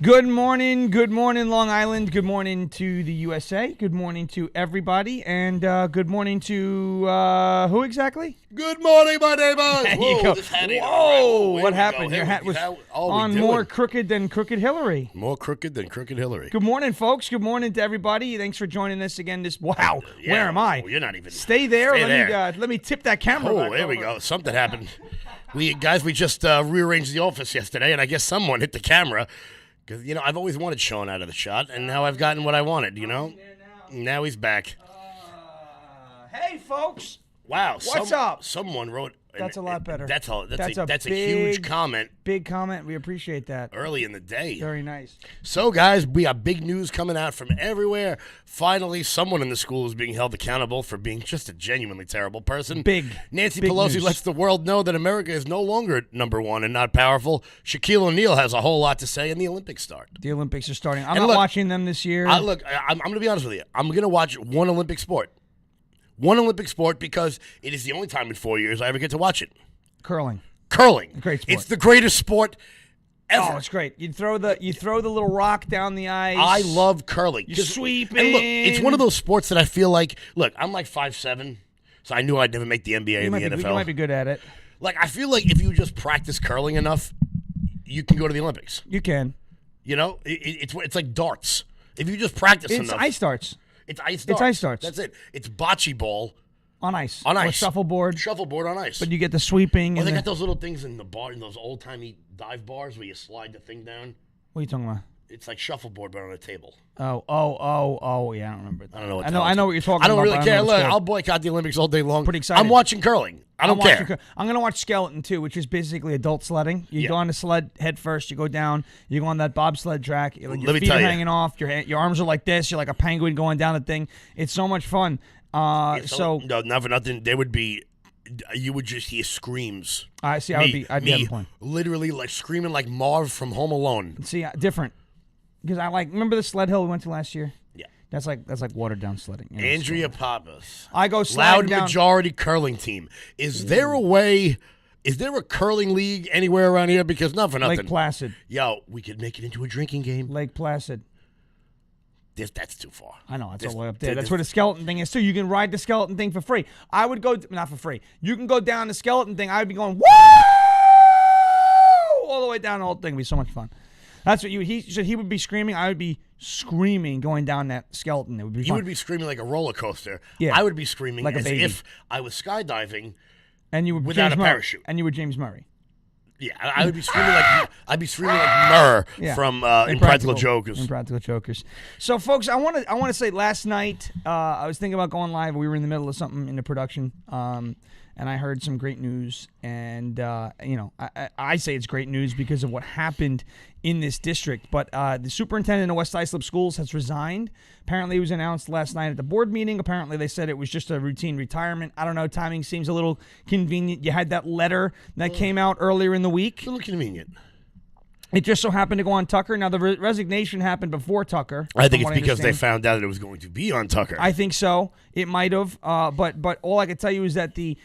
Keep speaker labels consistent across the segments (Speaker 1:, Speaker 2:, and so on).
Speaker 1: Good morning, Long Island. Good morning to the USA. Good morning to everybody, and good morning to who exactly?
Speaker 2: Good morning, my neighbors.
Speaker 1: There
Speaker 2: Whoa,
Speaker 1: you go.
Speaker 2: this hat ain't
Speaker 1: Whoa,
Speaker 2: all right.
Speaker 1: what happened? Your hat was on more crooked than Crooked Hillary.
Speaker 2: More crooked than Crooked Hillary.
Speaker 1: Good morning, folks. Good morning to everybody. Thanks for joining us again. Wow,
Speaker 2: Yeah,
Speaker 1: where am I?
Speaker 2: You're not even.
Speaker 1: Stay there.
Speaker 2: Stay
Speaker 1: Let me tip that camera.
Speaker 2: Oh, there we go. Something happened. We just rearranged the office yesterday, and I guess someone hit the camera. Because, I've always wanted Sean out of the shot, and now I've gotten what I wanted, Now he's back.
Speaker 1: Hey, folks.
Speaker 2: Wow.
Speaker 1: What's up?
Speaker 2: Someone wrote.
Speaker 1: That's a lot better.
Speaker 2: That's a
Speaker 1: big,
Speaker 2: huge comment.
Speaker 1: Big comment. We appreciate that.
Speaker 2: Early in the day.
Speaker 1: Very nice.
Speaker 2: So, guys, we have big news coming out from everywhere. Finally, someone in the school is being held accountable for being just a genuinely terrible person. Nancy Pelosi lets the world know that America is no longer number one and not powerful. Shaquille O'Neal has a whole lot to say, and the Olympics start.
Speaker 1: The Olympics are starting. I'm not watching them this year.
Speaker 2: I'm going to be honest with you. I'm going to watch one Olympic sport. One Olympic sport because it is the only time in 4 years I ever get to watch it.
Speaker 1: Curling.
Speaker 2: Great sport. It's the greatest sport ever.
Speaker 1: Oh, it's great. You throw the little rock down the ice.
Speaker 2: I love curling.
Speaker 1: You sweep
Speaker 2: and look, it's one of those sports that I feel like, I'm like 5'7", so I knew I'd never make the NBA or the NFL.
Speaker 1: You might be good at it.
Speaker 2: I feel like if you just practice curling enough, you can go to the Olympics.
Speaker 1: You can.
Speaker 2: It's like darts. If you just practice enough.
Speaker 1: It's ice darts.
Speaker 2: It's ice darts.
Speaker 1: It's ice darts.
Speaker 2: That's it. It's bocce ball.
Speaker 1: On ice.
Speaker 2: Or
Speaker 1: shuffleboard.
Speaker 2: Shuffleboard on ice.
Speaker 1: But you get the sweeping.
Speaker 2: They got those little things in the bar, in those old-timey dive bars where you slide the thing down.
Speaker 1: What are you talking about?
Speaker 2: It's like shuffleboard, but on a table.
Speaker 1: Oh, yeah, I don't remember that.
Speaker 2: I don't know what
Speaker 1: I know what you're talking about.
Speaker 2: I don't really care. Look, I'll boycott the Olympics all day long.
Speaker 1: Pretty excited.
Speaker 2: I'm watching curling. I don't care.
Speaker 1: I'm going to watch skeleton, too, which is basically adult sledding. You go on the sled head first, you go down, you go on that bobsled track, your feet are hanging off, your arms are like this, you're like a penguin going down the thing. It's so much fun.
Speaker 2: No, not for nothing. You would just hear screams.
Speaker 1: I'd be having fun.
Speaker 2: Literally screaming like Marv from Home Alone.
Speaker 1: See, different. Because remember the sled hill we went to last year?
Speaker 2: Yeah.
Speaker 1: That's like watered down sledding.
Speaker 2: Andrea Pappas.
Speaker 1: I go sliding down.
Speaker 2: Loud majority curling team. Is there a curling league anywhere around here? Because not for nothing.
Speaker 1: Lake Placid.
Speaker 2: Yo, we could make it into a drinking game.
Speaker 1: Lake Placid.
Speaker 2: That's too far.
Speaker 1: I know, it's all the way up there. That's where the skeleton thing is, too. You can ride the skeleton thing for free. I would go, not for free. You can go down the skeleton thing. I would be going, woo! All the way down the whole thing. It would be so much fun. That's what he said. He would be screaming. I would be screaming going down that skeleton. It would be fun.
Speaker 2: You would be screaming like a roller coaster.
Speaker 1: Yeah.
Speaker 2: I would be screaming
Speaker 1: like
Speaker 2: as if I was skydiving
Speaker 1: and you would
Speaker 2: without a parachute.
Speaker 1: And you were James Murray.
Speaker 2: Yeah, I would be screaming like Murr from Impractical Jokers.
Speaker 1: Impractical Jokers. So, folks, I want to say last night I was thinking about going live. We were in the middle of something in the production, and I heard some great news. And I say it's great news because of what happened in this district. But the superintendent of West Islip Schools has resigned. Apparently, it was announced last night at the board meeting. Apparently, they said it was just a routine retirement. I don't know. Timing seems a little convenient. You had that letter that came out earlier in the week.
Speaker 2: A little convenient.
Speaker 1: It just so happened to go on Tucker. Now, the resignation happened before Tucker.
Speaker 2: I think it's because they found out that it was going to be on Tucker.
Speaker 1: I think so. It might have. But all I can tell you is that the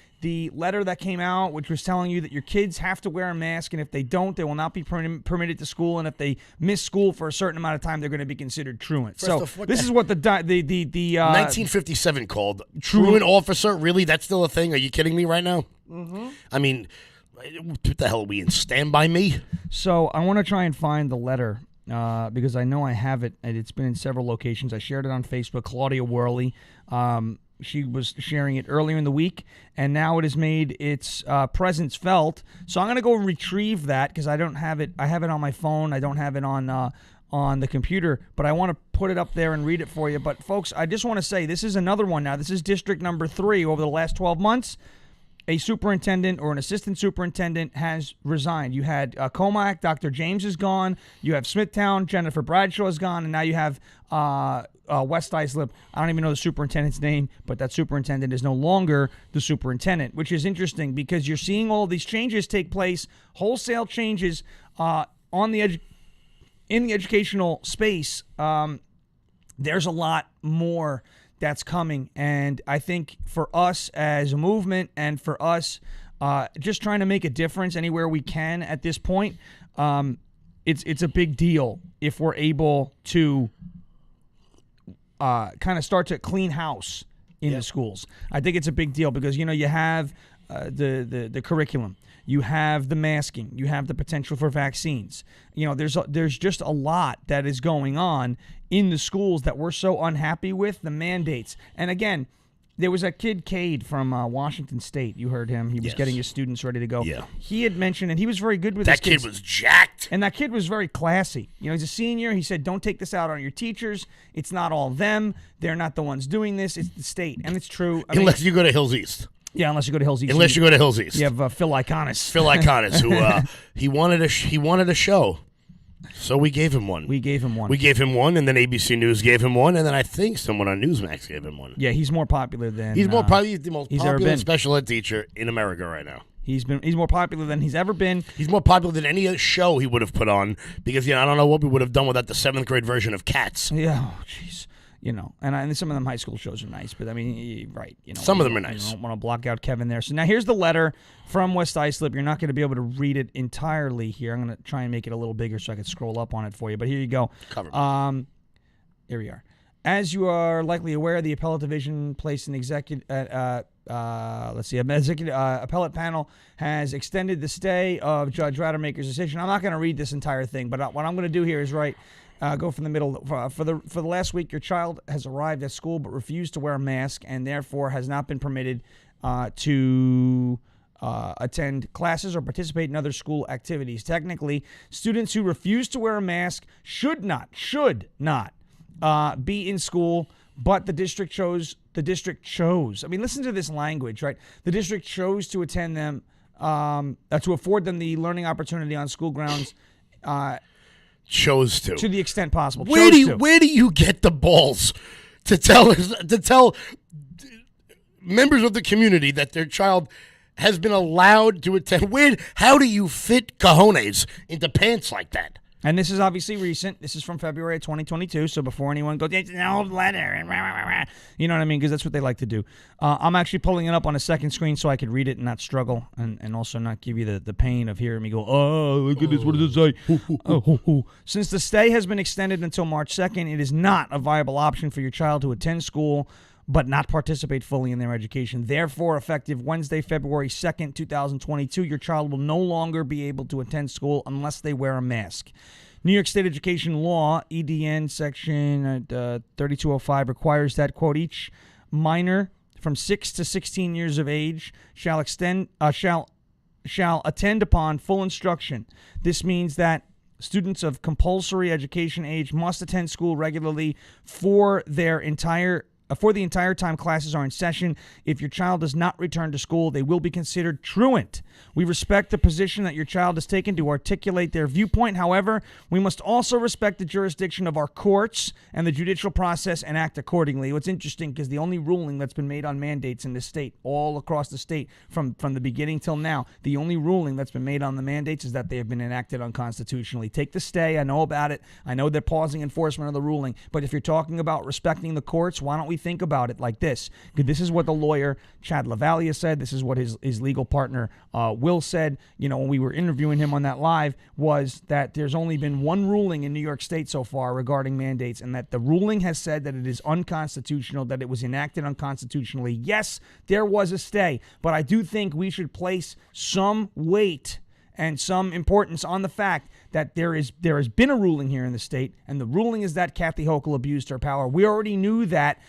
Speaker 1: letter that came out, which was telling you that your kids have to wear a mask, and if they don't, they will not be permitted to school, and if they miss school for a certain amount of time, they're going to be considered truant. So this is what the
Speaker 2: 1957 called truant officer. Really, that's still a thing? Are you kidding me right now?
Speaker 1: Mm-hmm.
Speaker 2: I mean, what the hell are we in? Stand by me?
Speaker 1: So I want to try and find the letter because I know I have it, and it's been in several locations. I shared it on Facebook. Claudia Worley. She was sharing it earlier in the week, and now it has made its presence felt. So I'm going to go retrieve that because I don't have it. I have it on my phone. I don't have it on the computer, but I want to put it up there and read it for you. But, folks, I just want to say this is another one now. This is district number 3 over the last 12 months. A superintendent or an assistant superintendent has resigned. You had Comac, Dr. James is gone. You have Smithtown, Jennifer Bradshaw is gone. And now you have West Islip. I don't even know the superintendent's name, but that superintendent is no longer the superintendent, which is interesting because you're seeing all these changes take place, wholesale changes in the educational space. There's a lot more that's coming. And I think for us as a movement and for us just trying to make a difference anywhere we can at this point, it's a big deal if we're able to kind of start to clean house in the schools. I think it's a big deal because, you have the curriculum. You have the masking. You have the potential for vaccines. There's just a lot that is going on in the schools that we're so unhappy with, the mandates. And again, there was a kid, Cade, from Washington State. You heard him. He was getting his students ready to go.
Speaker 2: Yeah.
Speaker 1: He had mentioned, and he was very good with
Speaker 2: that
Speaker 1: his kids.
Speaker 2: Kid was jacked.
Speaker 1: And that kid was very classy. He's a senior. He said, don't take this out on your teachers. It's not all them. They're not the ones doing this. It's the state. And it's true.
Speaker 2: Unless you go to Hills East.
Speaker 1: Yeah, unless you go to Hills East.
Speaker 2: Unless you go to Hills East.
Speaker 1: You have Phil Iconis.
Speaker 2: Phil Iconis, who he wanted a show. So we gave him one.
Speaker 1: We gave him one,
Speaker 2: and then ABC News gave him one, and then I think someone on Newsmax gave him one.
Speaker 1: Yeah, he's more popular than...
Speaker 2: He's the most popular special ed teacher in America right now.
Speaker 1: He's more popular than he's ever been.
Speaker 2: He's more popular than any other show he would have put on because, I don't know what we would have done without the 7th grade version of Cats.
Speaker 1: Yeah, jeez. And some of them high school shows are nice, but I mean, right.
Speaker 2: Some of them are nice.
Speaker 1: I don't want to block out Kevin there. So now here's the letter from West Islip. You're not going to be able to read it entirely here. I'm going to try and make it a little bigger so I can scroll up on it for you. But here you go.
Speaker 2: Cover.
Speaker 1: Here we are. As you are likely aware, the appellate division placed an executive appellate panel has extended the stay of Judge Rademacher's decision. I'm not going to read this entire thing, but what I'm going to do here is go from the middle. For the last week, your child has arrived at school but refused to wear a mask and therefore has not been permitted to attend classes or participate in other school activities. Technically, students who refuse to wear a mask should not be in school, but the district chose. I mean, listen to this language, right? The district chose to attend them, to afford them the learning opportunity on school grounds.
Speaker 2: Chose to
Speaker 1: the extent possible.
Speaker 2: Where do you get the balls to tell members of the community that their child has been allowed to attend? How do you fit cojones into pants like that?
Speaker 1: And this is obviously recent. This is from February 2022, so before anyone goes, it's an old letter, you know what I mean? Because that's what they like to do. I'm actually pulling it up on a second screen so I could read it and not struggle and also not give you the pain of hearing me go, oh, look at this, what does it say? Since the stay has been extended until March 2nd, it is not a viable option for your child to attend school but not participate fully in their education. Therefore, effective Wednesday, February 2nd, 2022, your child will no longer be able to attend school unless they wear a mask. New York State Education Law, EDN Section 3205, requires that, quote, each minor from 6 to 16 years of age shall attend upon full instruction. This means that students of compulsory education age must attend school regularly for the entire time classes are in session. If your child does not return to school, they will be considered truant. We respect the position that your child has taken to articulate their viewpoint. However, we must also respect the jurisdiction of our courts and the judicial process and act accordingly. What's interesting, because the only ruling that's been made on mandates in this state, all across the state, from the beginning till now, the only ruling that's been made on the mandates is that they have been enacted unconstitutionally. Take the stay. I know about it. I know they're pausing enforcement of the ruling. But if you're talking about respecting the courts, why don't we think about it like this? This is what the lawyer Chad LaVallia said. This is what his legal partner Will said, when we were interviewing him on that live, was that there's only been one ruling in New York State so far regarding mandates, and that the ruling has said that it is unconstitutional, that it was enacted unconstitutionally. Yes, there was a stay, but I do think we should place some weight and some importance on the fact that there has been a ruling here in the state, and the ruling is that Kathy Hochul abused her power. We already knew that.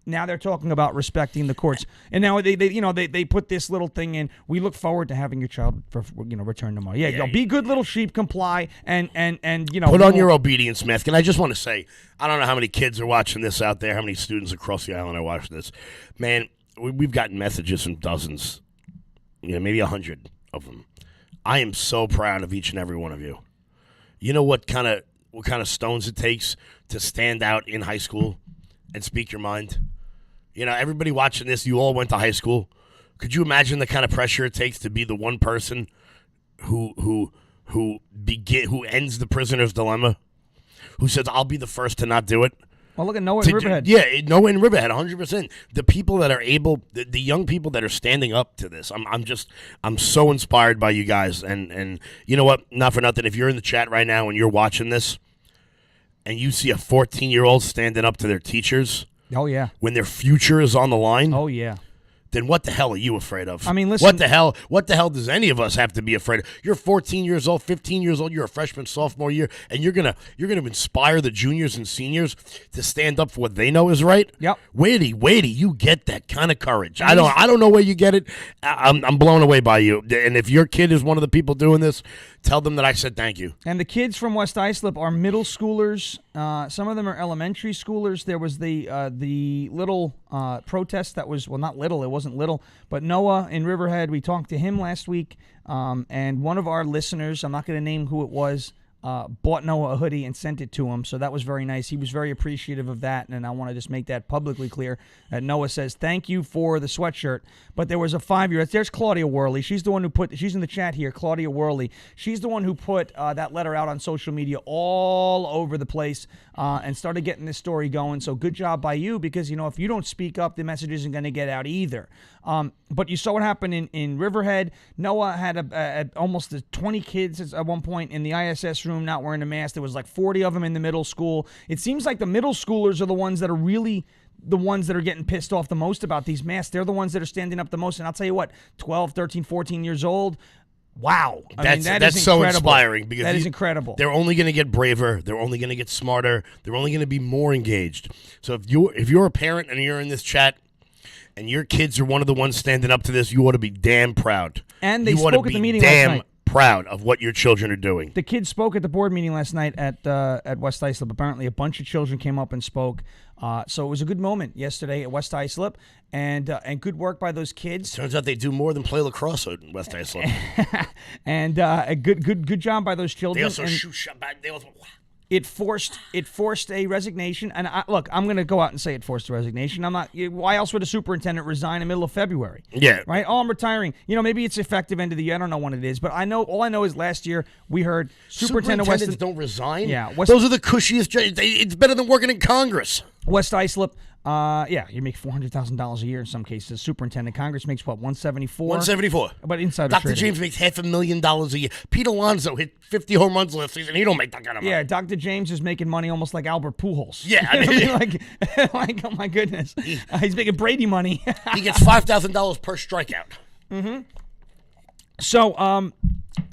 Speaker 1: Now they're talking about respecting the courts, and now they put this little thing in. We look forward to having your child return tomorrow. Yeah, be good little sheep, comply, and
Speaker 2: put on your obedience mask. And I just want to say, I don't know how many kids are watching this out there, how many students across the island are watching this. Man, we've gotten messages from dozens, maybe 100 of them. I am so proud of each and every one of you. You know what kind of stones it takes to stand out in high school and speak your mind? Everybody watching this, you all went to high school. Could you imagine the kind of pressure it takes to be the one person who ends the prisoner's dilemma, who says, I'll be the first to not do it?
Speaker 1: Well, look at Noah in Riverhead.
Speaker 2: Yeah, Noah in Riverhead, 100%. The people that are able, the young people that are standing up to this, I'm so inspired by you guys. And you know what? Not for nothing. If you're in the chat right now and you're watching this, and you see a 14-year-old standing up to their teachers,
Speaker 1: oh yeah,
Speaker 2: when their future is on the line,
Speaker 1: oh yeah,
Speaker 2: then what the hell are you afraid of?
Speaker 1: I mean, listen.
Speaker 2: What the hell does any of us have to be afraid of? You're 14 years old, 15 years old, you're a freshman, sophomore year, and you're gonna inspire the juniors and seniors to stand up for what they know is right.
Speaker 1: Yep.
Speaker 2: Where do you get that kind of courage? I don't know where you get it. I'm blown away by you. And if your kid is one of the people doing this, tell them that I said thank you.
Speaker 1: And the kids from West Islip are middle schoolers. Some of them are elementary schoolers. There was the little protest that was, well, not little, it wasn't little, but Noah in Riverhead, we talked to him last week, and one of our listeners, I'm not going to name who it was, bought Noah a hoodie and sent it to him, so that was very nice. He was very appreciative of that, and I want to just make that publicly clear that Noah says thank you for the sweatshirt. But there was a 5-year-old. There's Claudia Worley. She's the one who she's in the chat here, Claudia Worley. She's the one who put that letter out on social media all over the place and started getting this story going. So good job by you, because, if you don't speak up, the message isn't going to get out either. But you saw what happened in Riverhead. Noah had almost 20 kids at one point in the ISS room not wearing a mask. There was like 40 of them in the middle school. It seems like the middle schoolers are the ones that are really the ones that are getting pissed off the most about these masks. They're the ones that are standing up the most. And I'll tell you what, 12, 13, 14 years old, wow.
Speaker 2: That's so inspiring, because
Speaker 1: that is incredible.
Speaker 2: They're only going to get braver. They're only going to get smarter. They're only going to be more engaged. So if you're a parent and you're in this chat and your kids are one of the ones standing up to this, you ought to be damn proud.
Speaker 1: And they spoke at the meeting last night.
Speaker 2: Proud of what your children are doing.
Speaker 1: The kids spoke at the board meeting last night at West Islip. Apparently, a bunch of children came up and spoke. So it was a good moment yesterday at West Islip, and good work by those kids.
Speaker 2: Turns out they do more than play lacrosse at West Islip.
Speaker 1: And a good job by those children.
Speaker 2: They also shoot shot back. They also.
Speaker 1: It forced a resignation, and look, I'm going to go out and say it forced a resignation. I'm not. Why else would a superintendent resign in the middle of February?
Speaker 2: Yeah.
Speaker 1: Right. Oh, I'm retiring. Maybe it's effective end of the year. I don't know when it is, but all I know is last year we heard
Speaker 2: superintendents don't resign.
Speaker 1: Yeah.
Speaker 2: Those are the cushiest jobs. It's better than working in Congress.
Speaker 1: West Islip. You make $400,000 a year in some cases. Superintendent. Congress makes what, 174?
Speaker 2: 174.
Speaker 1: But insider
Speaker 2: Dr.
Speaker 1: trading.
Speaker 2: James makes $500,000 a year. Pete Alonso hit 50 home runs last season. He don't make that kind of money.
Speaker 1: Yeah, Dr. James is making money almost like Albert Pujols.
Speaker 2: Yeah,
Speaker 1: like oh my goodness, he's making Brady money.
Speaker 2: He gets $5,000 per strikeout.
Speaker 1: Mm-hmm. So,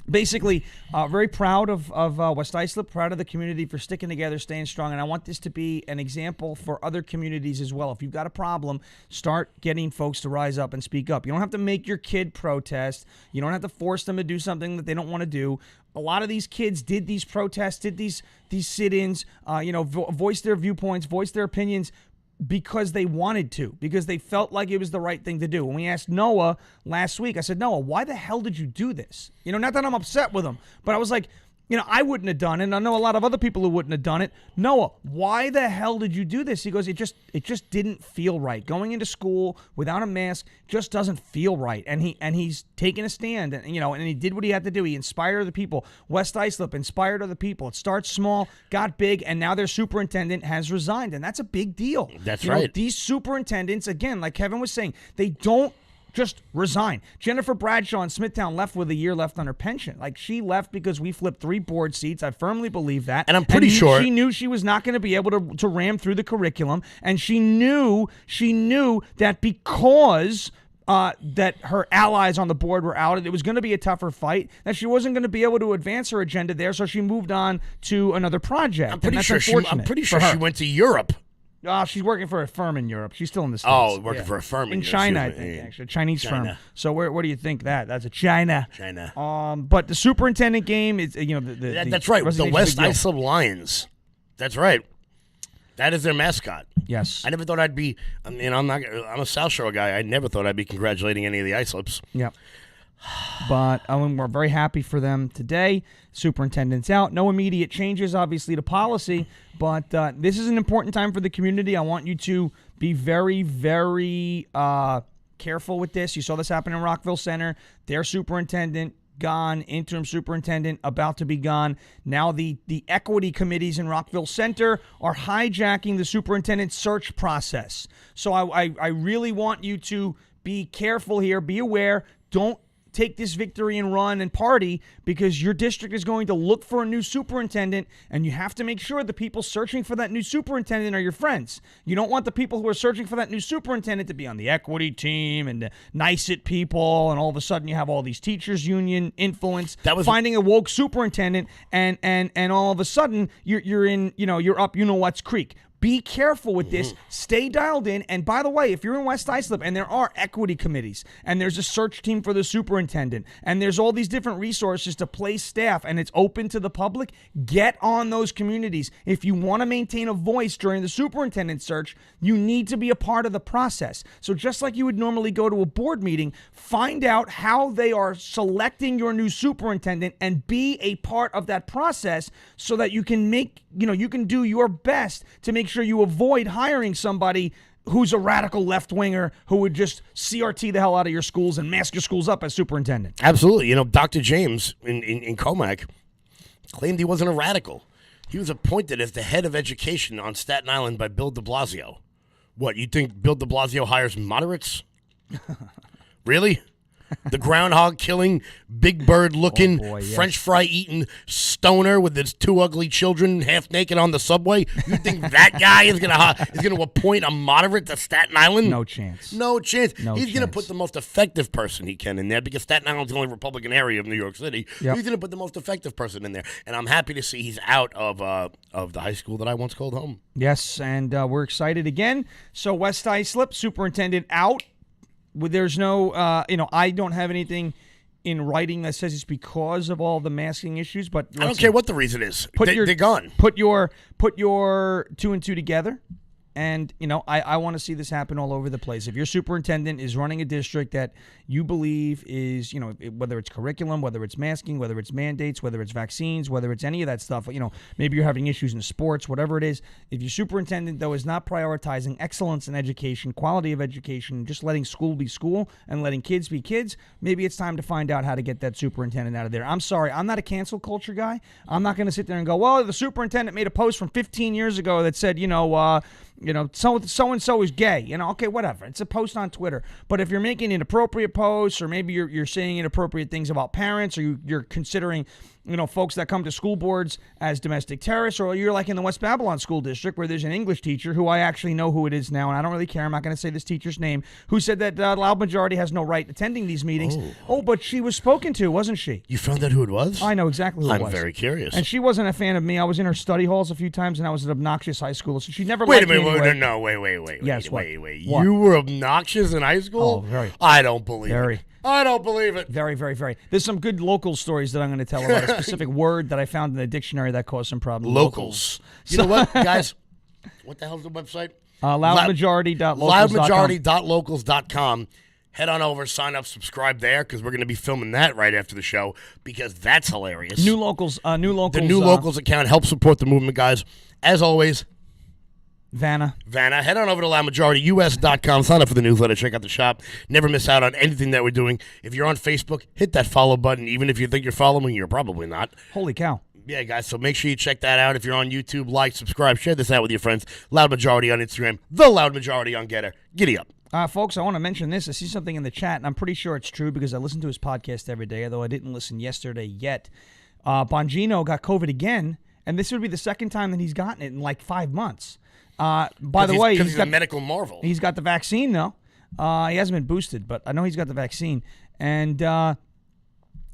Speaker 1: basically, very proud of West Islip, proud of the community for sticking together, staying strong, and I want this to be an example for other communities as well. If you've got a problem, start getting folks to rise up and speak up. You don't have to make your kid protest. You don't have to force them to do something that they don't want to do. A lot of these kids did these protests, did these sit-ins, voiced their viewpoints, voiced their opinions, because they wanted to, because they felt like it was the right thing to do. When we asked Noah last week, I said, Noah, why the hell did you do this? Not that I'm upset with him, but I was like, I wouldn't have done it, and I know a lot of other people who wouldn't have done it. Noah, why the hell did you do this? He goes, it just didn't feel right. Going into school without a mask just doesn't feel right. And he's taking a stand, and he did what he had to do. He inspired other people. West Islip inspired other people. It starts small, got big, and now their superintendent has resigned, and that's a big deal.
Speaker 2: That's right.
Speaker 1: These superintendents, again, like Kevin was saying, they don't just resign. Jennifer Bradshaw in Smithtown left with a year left on her pension. Like, she left because we flipped 3 board seats. I firmly believe that.
Speaker 2: And I'm pretty sure
Speaker 1: she knew she was not going to be able to ram through the curriculum, and she knew that because that her allies on the board were out, it was going to be a tougher fight, that she wasn't going to be able to advance her agenda there, so she moved on to another project.
Speaker 2: I'm pretty sure she went to Europe.
Speaker 1: She's working for a firm in Europe. She's still in the States.
Speaker 2: Oh, working for a firm in Europe.
Speaker 1: China, I think, actually. A Chinese firm. So where do you think that? That's a China. But the superintendent game is,
Speaker 2: that's right. The West Islip Lions. That's right. That is their mascot.
Speaker 1: Yes.
Speaker 2: I never thought I'd be, I'm a South Shore guy. I never thought I'd be congratulating any of the Islips.
Speaker 1: Yeah. But we're very happy for them today. Superintendent's out. No immediate changes, obviously, to policy. But this is an important time for the community. I want you to be very, very careful with this. You saw this happen in Rockville Center. Their superintendent gone. Interim superintendent about to be gone. Now the equity committees in Rockville Center are hijacking the superintendent search process. So I really want you to be careful here. Be aware. Don't take this victory and run and party, because your district is going to look for a new superintendent, and you have to make sure the people searching for that new superintendent are your friends. You don't want the people who are searching for that new superintendent to be on the equity team and the nice-it people, and all of a sudden you have all these teachers union influence. That was finding a woke superintendent, and all of a sudden you're in, you're up what's creek. Be careful with this. Stay dialed in. And by the way, if you're in West Islip and there are equity committees and there's a search team for the superintendent and there's all these different resources to place staff and it's open to the public, get on those communities. If you want to maintain a voice during the superintendent search, you need to be a part of the process. So just like you would normally go to a board meeting, find out how they are selecting your new superintendent and be a part of that process so that you can you can do your best to make sure you avoid hiring somebody who's a radical left-winger who would just CRT the hell out of your schools and mask your schools up as superintendent.
Speaker 2: Absolutely. Dr. James in Comac claimed he wasn't a radical. He was appointed as the head of education on Staten Island by Bill de Blasio. What, you think Bill de Blasio hires moderates? Really? The groundhog killing, big bird looking, French fry eating stoner with his two ugly children half naked on the subway. You think that guy is gonna appoint a moderate to Staten Island?
Speaker 1: No chance.
Speaker 2: No chance. He's gonna put the most effective person he can in there, because Staten Island's the only Republican area of New York City. Yep. He's gonna put the most effective person in there, and I'm happy to see he's out of the high school that I once called home.
Speaker 1: Yes, and we're excited again. So West Islip superintendent out. There's no, I don't have anything in writing that says it's because of all the masking issues, but
Speaker 2: I don't care what the reason is. They're gone.
Speaker 1: Put your 2 and 2 together. And, I want to see this happen all over the place. If your superintendent is running a district that you believe is, whether it's curriculum, whether it's masking, whether it's mandates, whether it's vaccines, whether it's any of that stuff, maybe you're having issues in sports, whatever it is. If your superintendent, though, is not prioritizing excellence in education, quality of education, just letting school be school and letting kids be kids, maybe it's time to find out how to get that superintendent out of there. I'm sorry. I'm not a cancel culture guy. I'm not going to sit there and go, well, the superintendent made a post from 15 years ago that said, so-and-so is gay. Okay, whatever. It's a post on Twitter. But if you're making inappropriate posts, or maybe you're saying inappropriate things about parents, or you're considering, folks that come to school boards as domestic terrorists, or you're like in the West Babylon School District where there's an English teacher who I actually know who it is now, and I don't really care. I'm not going to say this teacher's name, who said that the loud majority has no right attending these meetings. Oh, but she was spoken to, wasn't she?
Speaker 2: You found out who it was?
Speaker 1: I know exactly who it was.
Speaker 2: I'm very curious.
Speaker 1: And she wasn't a fan of me. I was in her study halls a few times, and I was an obnoxious high schooler, so she never
Speaker 2: Wait
Speaker 1: liked
Speaker 2: a minute,
Speaker 1: me anyway.
Speaker 2: No, wait.
Speaker 1: Yes,
Speaker 2: wait.
Speaker 1: What?
Speaker 2: You were obnoxious in high school?
Speaker 1: Oh, very.
Speaker 2: I don't believe it. I don't believe it.
Speaker 1: Very, very, very. There's some good local stories that I'm going to tell about a specific word that I found in the dictionary that caused some problems.
Speaker 2: Locals. You know what, guys? What the hell's the website?
Speaker 1: Loudmajority.locals.com.
Speaker 2: Head on over, sign up, subscribe there, because we're going to be filming that right after the show, because that's hilarious.
Speaker 1: New Locals.
Speaker 2: The New Locals account helps support the movement, guys. As always,
Speaker 1: Vanna.
Speaker 2: Head on over to loudmajorityus.com. Sign up for the newsletter. Check out the shop. Never miss out on anything that we're doing. If you're on Facebook, hit that follow button. Even if you think you're following, you're probably not.
Speaker 1: Holy cow.
Speaker 2: Yeah, guys, so make sure you check that out. If you're on YouTube, like, subscribe, share this out with your friends. Loud Majority on Instagram. The Loud Majority on Getter. Giddy up.
Speaker 1: Folks, I want to mention this. I see something in the chat, and I'm pretty sure it's true because I listen to his podcast every day, although I didn't listen yesterday yet. Bongino got COVID again, and this would be the second time that he's gotten it in like 5 months. By the way,
Speaker 2: he's a medical marvel.
Speaker 1: He's got the vaccine, though. He hasn't been boosted, but I know he's got the vaccine. And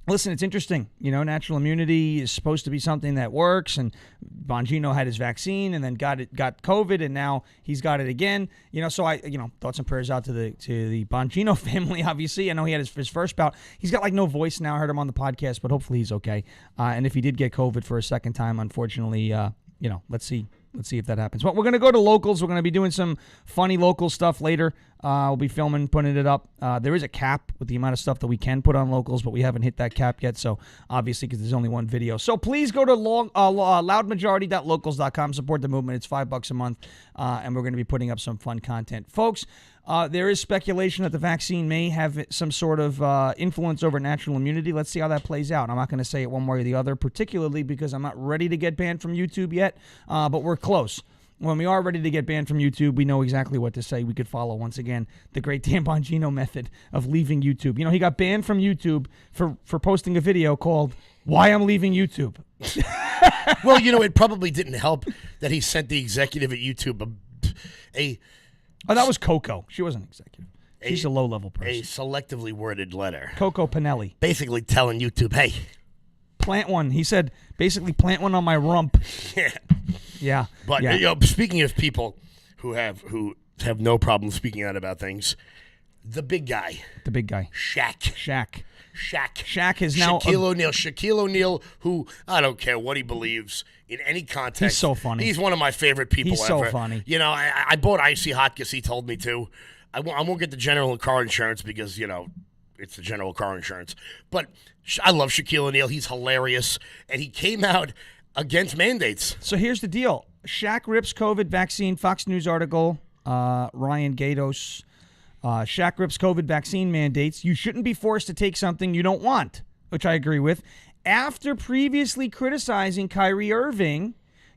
Speaker 1: listen, it's interesting. Natural immunity is supposed to be something that works, and Bongino had his vaccine and then got COVID, and now he's got it again. So I, thoughts and prayers out to the Bongino family. Obviously, I know he had his first bout. He's got like no voice now. I heard him on the podcast, but hopefully he's okay. And if he did get COVID for a second time, unfortunately, let's see if that happens. But we're going to go to locals. We're going to be doing some funny local stuff later. We'll be filming, putting it up. There is a cap with the amount of stuff that we can put on locals, but we haven't hit that cap yet, so obviously because there's only one video. So please go to loudmajority.locals.com, support the movement. It's $5 a month, and we're going to be putting up some fun content. Folks, there is speculation that the vaccine may have some sort of influence over natural immunity. Let's see how that plays out. I'm not going to say it one way or the other, particularly because I'm not ready to get banned from YouTube yet, but we're close. When we are ready to get banned from YouTube, we know exactly what to say. We could follow, once again, the great Dan Bongino method of leaving YouTube. You know, he got banned from YouTube for posting a video called Why I'm Leaving YouTube.
Speaker 2: Well, you know, it probably didn't help that he sent the executive at YouTube
Speaker 1: Oh, that was Coco. She wasn't executive. She's a low-level person.
Speaker 2: A selectively worded letter.
Speaker 1: Coco Pinelli.
Speaker 2: Basically telling YouTube, hey.
Speaker 1: Plant one. He said, basically, plant one on my rump.
Speaker 2: Yeah.
Speaker 1: Yeah.
Speaker 2: But
Speaker 1: yeah.
Speaker 2: You know, speaking of people who have no problem speaking out about things, the big guy.
Speaker 1: The big guy.
Speaker 2: Shaq
Speaker 1: is now
Speaker 2: Shaquille O'Neal, who I don't care what he believes in any context.
Speaker 1: He's so funny.
Speaker 2: He's one of my favorite people
Speaker 1: He's
Speaker 2: ever.
Speaker 1: so funny.
Speaker 2: You know, I bought Icy Hot because he told me to. I won't get the general car insurance because, you know, it's the general car insurance. But I love Shaquille O'Neal. He's hilarious. And he came out against mandates.
Speaker 1: So here's the deal. Shaq rips COVID vaccine. Fox News article. Ryan Gatos. Shaq rips COVID vaccine mandates. You shouldn't be forced to take something you don't want, which I agree with. After previously criticizing Kyrie Irving,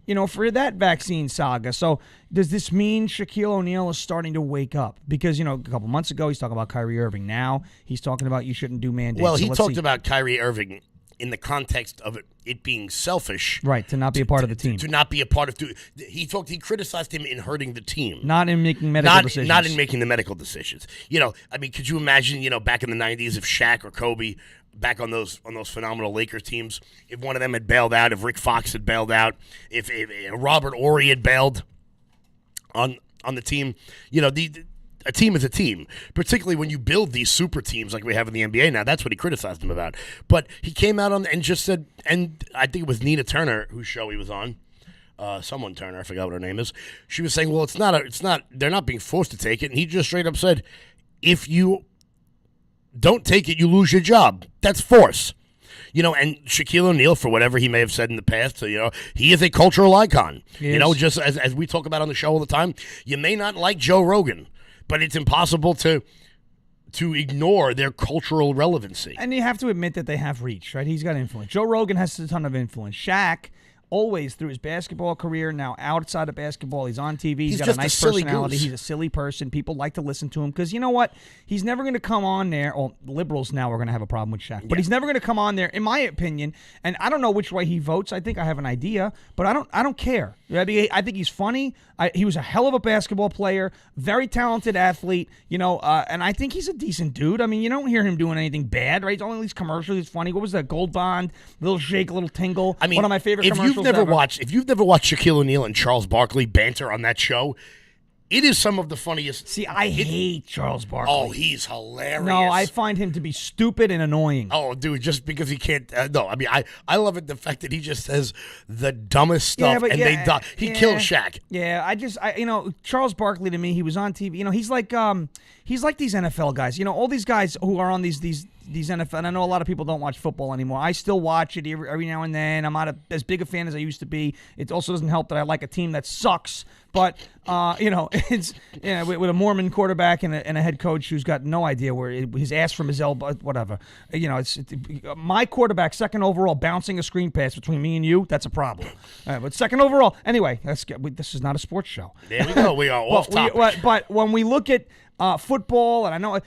Speaker 1: you know, for that vaccine saga. So does this mean Shaquille O'Neal is starting to wake up? Because, you know, a couple months ago, he's talking about Kyrie Irving. Now he's talking about you shouldn't do mandates.
Speaker 2: Well, he talked about Kyrie Irving in the context of it being selfish.
Speaker 1: Right, to not be a part of the team.
Speaker 2: To not be a part of he criticized him in hurting the team.
Speaker 1: Not in making medical decisions.
Speaker 2: Not in making the medical decisions. You know, I mean, could you imagine, you know, back in the 90s if Shaq or Kobe, back on those phenomenal Lakers teams, if one of them had bailed out, if Rick Fox had bailed out, if Robert Horry had bailed on the team, you know, a team is a team, particularly when you build these super teams like we have in the NBA now. That's what he criticized him about. But he came out and just said, and I think it was Nina Turner whose show he was on, someone Turner, I forgot what her name is. She was saying, well, they're not being forced to take it. And he just straight up said, if you don't take it, you lose your job. That's force. You know, and Shaquille O'Neal, for whatever he may have said in the past, you know, he is a cultural icon. You know, just as we talk about on the show all the time, you may not like Joe Rogan, but it's impossible to ignore their cultural relevancy.
Speaker 1: And you have to admit that they have reach, right? He's got influence. Joe Rogan has a ton of influence. Shaq, always through his basketball career, now outside of basketball, he's on TV. He's got a nice personality. He's a silly person. People like to listen to him because you know what? He's never going to come on there. Well, liberals now are going to have a problem with Shaq, but he's never going to come on there, in my opinion. And I don't know which way he votes. I think I have an idea, but I don't care. I think he's funny. He was a hell of a basketball player, very talented athlete, you know, and I think he's a decent dude. I mean, you don't hear him doing anything bad, right? He's only these commercials. He's funny. What was that? Gold Bond, little shake, little tingle. I mean, one of my favorite commercials
Speaker 2: if you've never watched Shaquille O'Neal and Charles Barkley banter on that show, it is some of the funniest.
Speaker 1: See, I hate Charles Barkley.
Speaker 2: Oh, he's hilarious.
Speaker 1: No, I find him to be stupid and annoying.
Speaker 2: Oh, dude, just because he can't. No, I mean, I love it, the fact that he just says the dumbest stuff he kills Shaq.
Speaker 1: Yeah, you know, Charles Barkley to me, he was on TV. You know, he's like these NFL guys. You know, all these guys who are on these NFL, and I know a lot of people don't watch football anymore. I still watch it every now and then. I'm not as big a fan as I used to be. It also doesn't help that I like a team that sucks. But, you know, it's with a Mormon quarterback and a head coach who's got no idea where his ass from his elbow, whatever. You know, it's my quarterback, second overall, bouncing a screen pass between me and you, that's a problem. But second overall, anyway, this is not a sports show.
Speaker 2: There we go. We are off topic.
Speaker 1: But when we look at football, and I know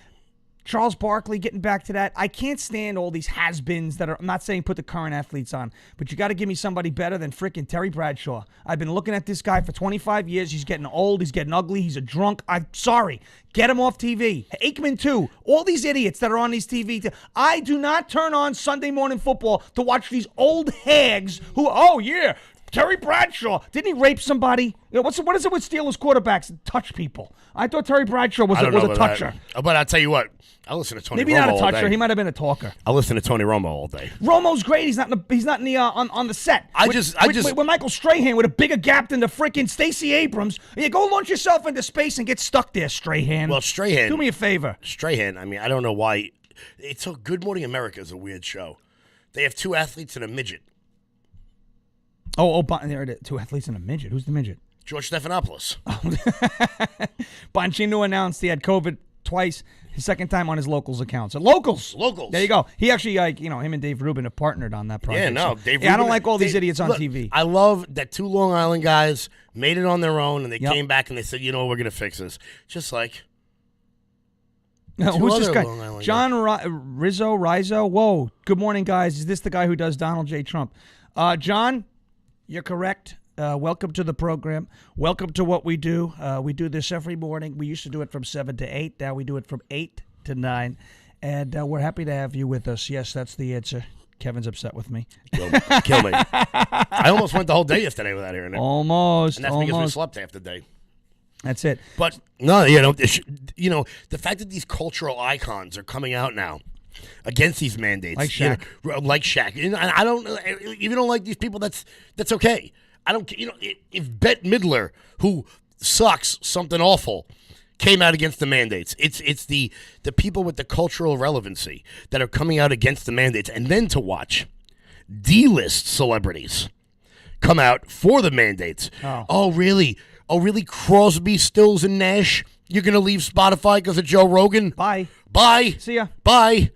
Speaker 1: Charles Barkley, getting back to that, I can't stand all these has-beens that are, I'm not saying put the current athletes on, but you got to give me somebody better than frickin' Terry Bradshaw. I've been looking at this guy for 25 years. He's getting old. He's getting ugly. He's a drunk. I'm sorry. Get him off TV. Aikman, too. All these idiots that are on these TV. I do not turn on Sunday Morning Football to watch these old hags who, Terry Bradshaw, didn't he rape somebody? What is it with Steelers quarterbacks that touch people? I thought Terry Bradshaw was a toucher.
Speaker 2: But I'll tell you what, I listen to Tony Romo
Speaker 1: Maybe not a toucher.
Speaker 2: all day.
Speaker 1: He might have been a talker.
Speaker 2: I listen to Tony Romo all day.
Speaker 1: Romo's great. He's not in the on the set. With Michael Strahan with a bigger gap than the freaking Stacey Abrams. You go launch yourself into space and get stuck there, Strahan.
Speaker 2: Well, Strahan,
Speaker 1: do me a favor.
Speaker 2: Strahan. I mean, I don't know why. It's so Good Morning America is a weird show. They have 2 athletes and a midget.
Speaker 1: There it is. 2 athletes and a midget. Who's the midget?
Speaker 2: George Stephanopoulos.
Speaker 1: Bongino announced he had COVID twice. His second time on his Locals account. So Locals. There you go. He actually, him and Dave Rubin have partnered on that project.
Speaker 2: Yeah, no.
Speaker 1: Dave Rubin, I don't like all these idiots on TV.
Speaker 2: I love that 2 Long Island guys made it on their own, and they came back and they said, we're going to fix this. Just like...
Speaker 1: who's this guy? John Rizzo? Whoa. Good morning, guys. Is this the guy who does Donald J. Trump? John, you're correct. Welcome to the program. Welcome to what we do. We do this every morning. We used to do it from 7 to 8. Now we do it from 8 to 9. And we're happy to have you with us. Yes, that's the answer. Kevin's upset with me.
Speaker 2: Kill me. I almost went the whole day yesterday without hearing it.
Speaker 1: Almost.
Speaker 2: And that's because we slept half the day.
Speaker 1: That's it.
Speaker 2: But, no, the fact that these cultural icons are coming out now against these mandates.
Speaker 1: Like Shaq.
Speaker 2: Like Shaq. And I don't, if you don't like these people, that's okay. I don't, if Bette Midler, who sucks something awful, came out against the mandates. It's the people with the cultural relevancy that are coming out against the mandates. And then to watch D-list celebrities come out for the mandates. Oh, really? Oh, really? Crosby, Stills, and Nash? You're going to leave Spotify because of Joe Rogan?
Speaker 1: Bye.
Speaker 2: See
Speaker 1: ya.
Speaker 2: Bye.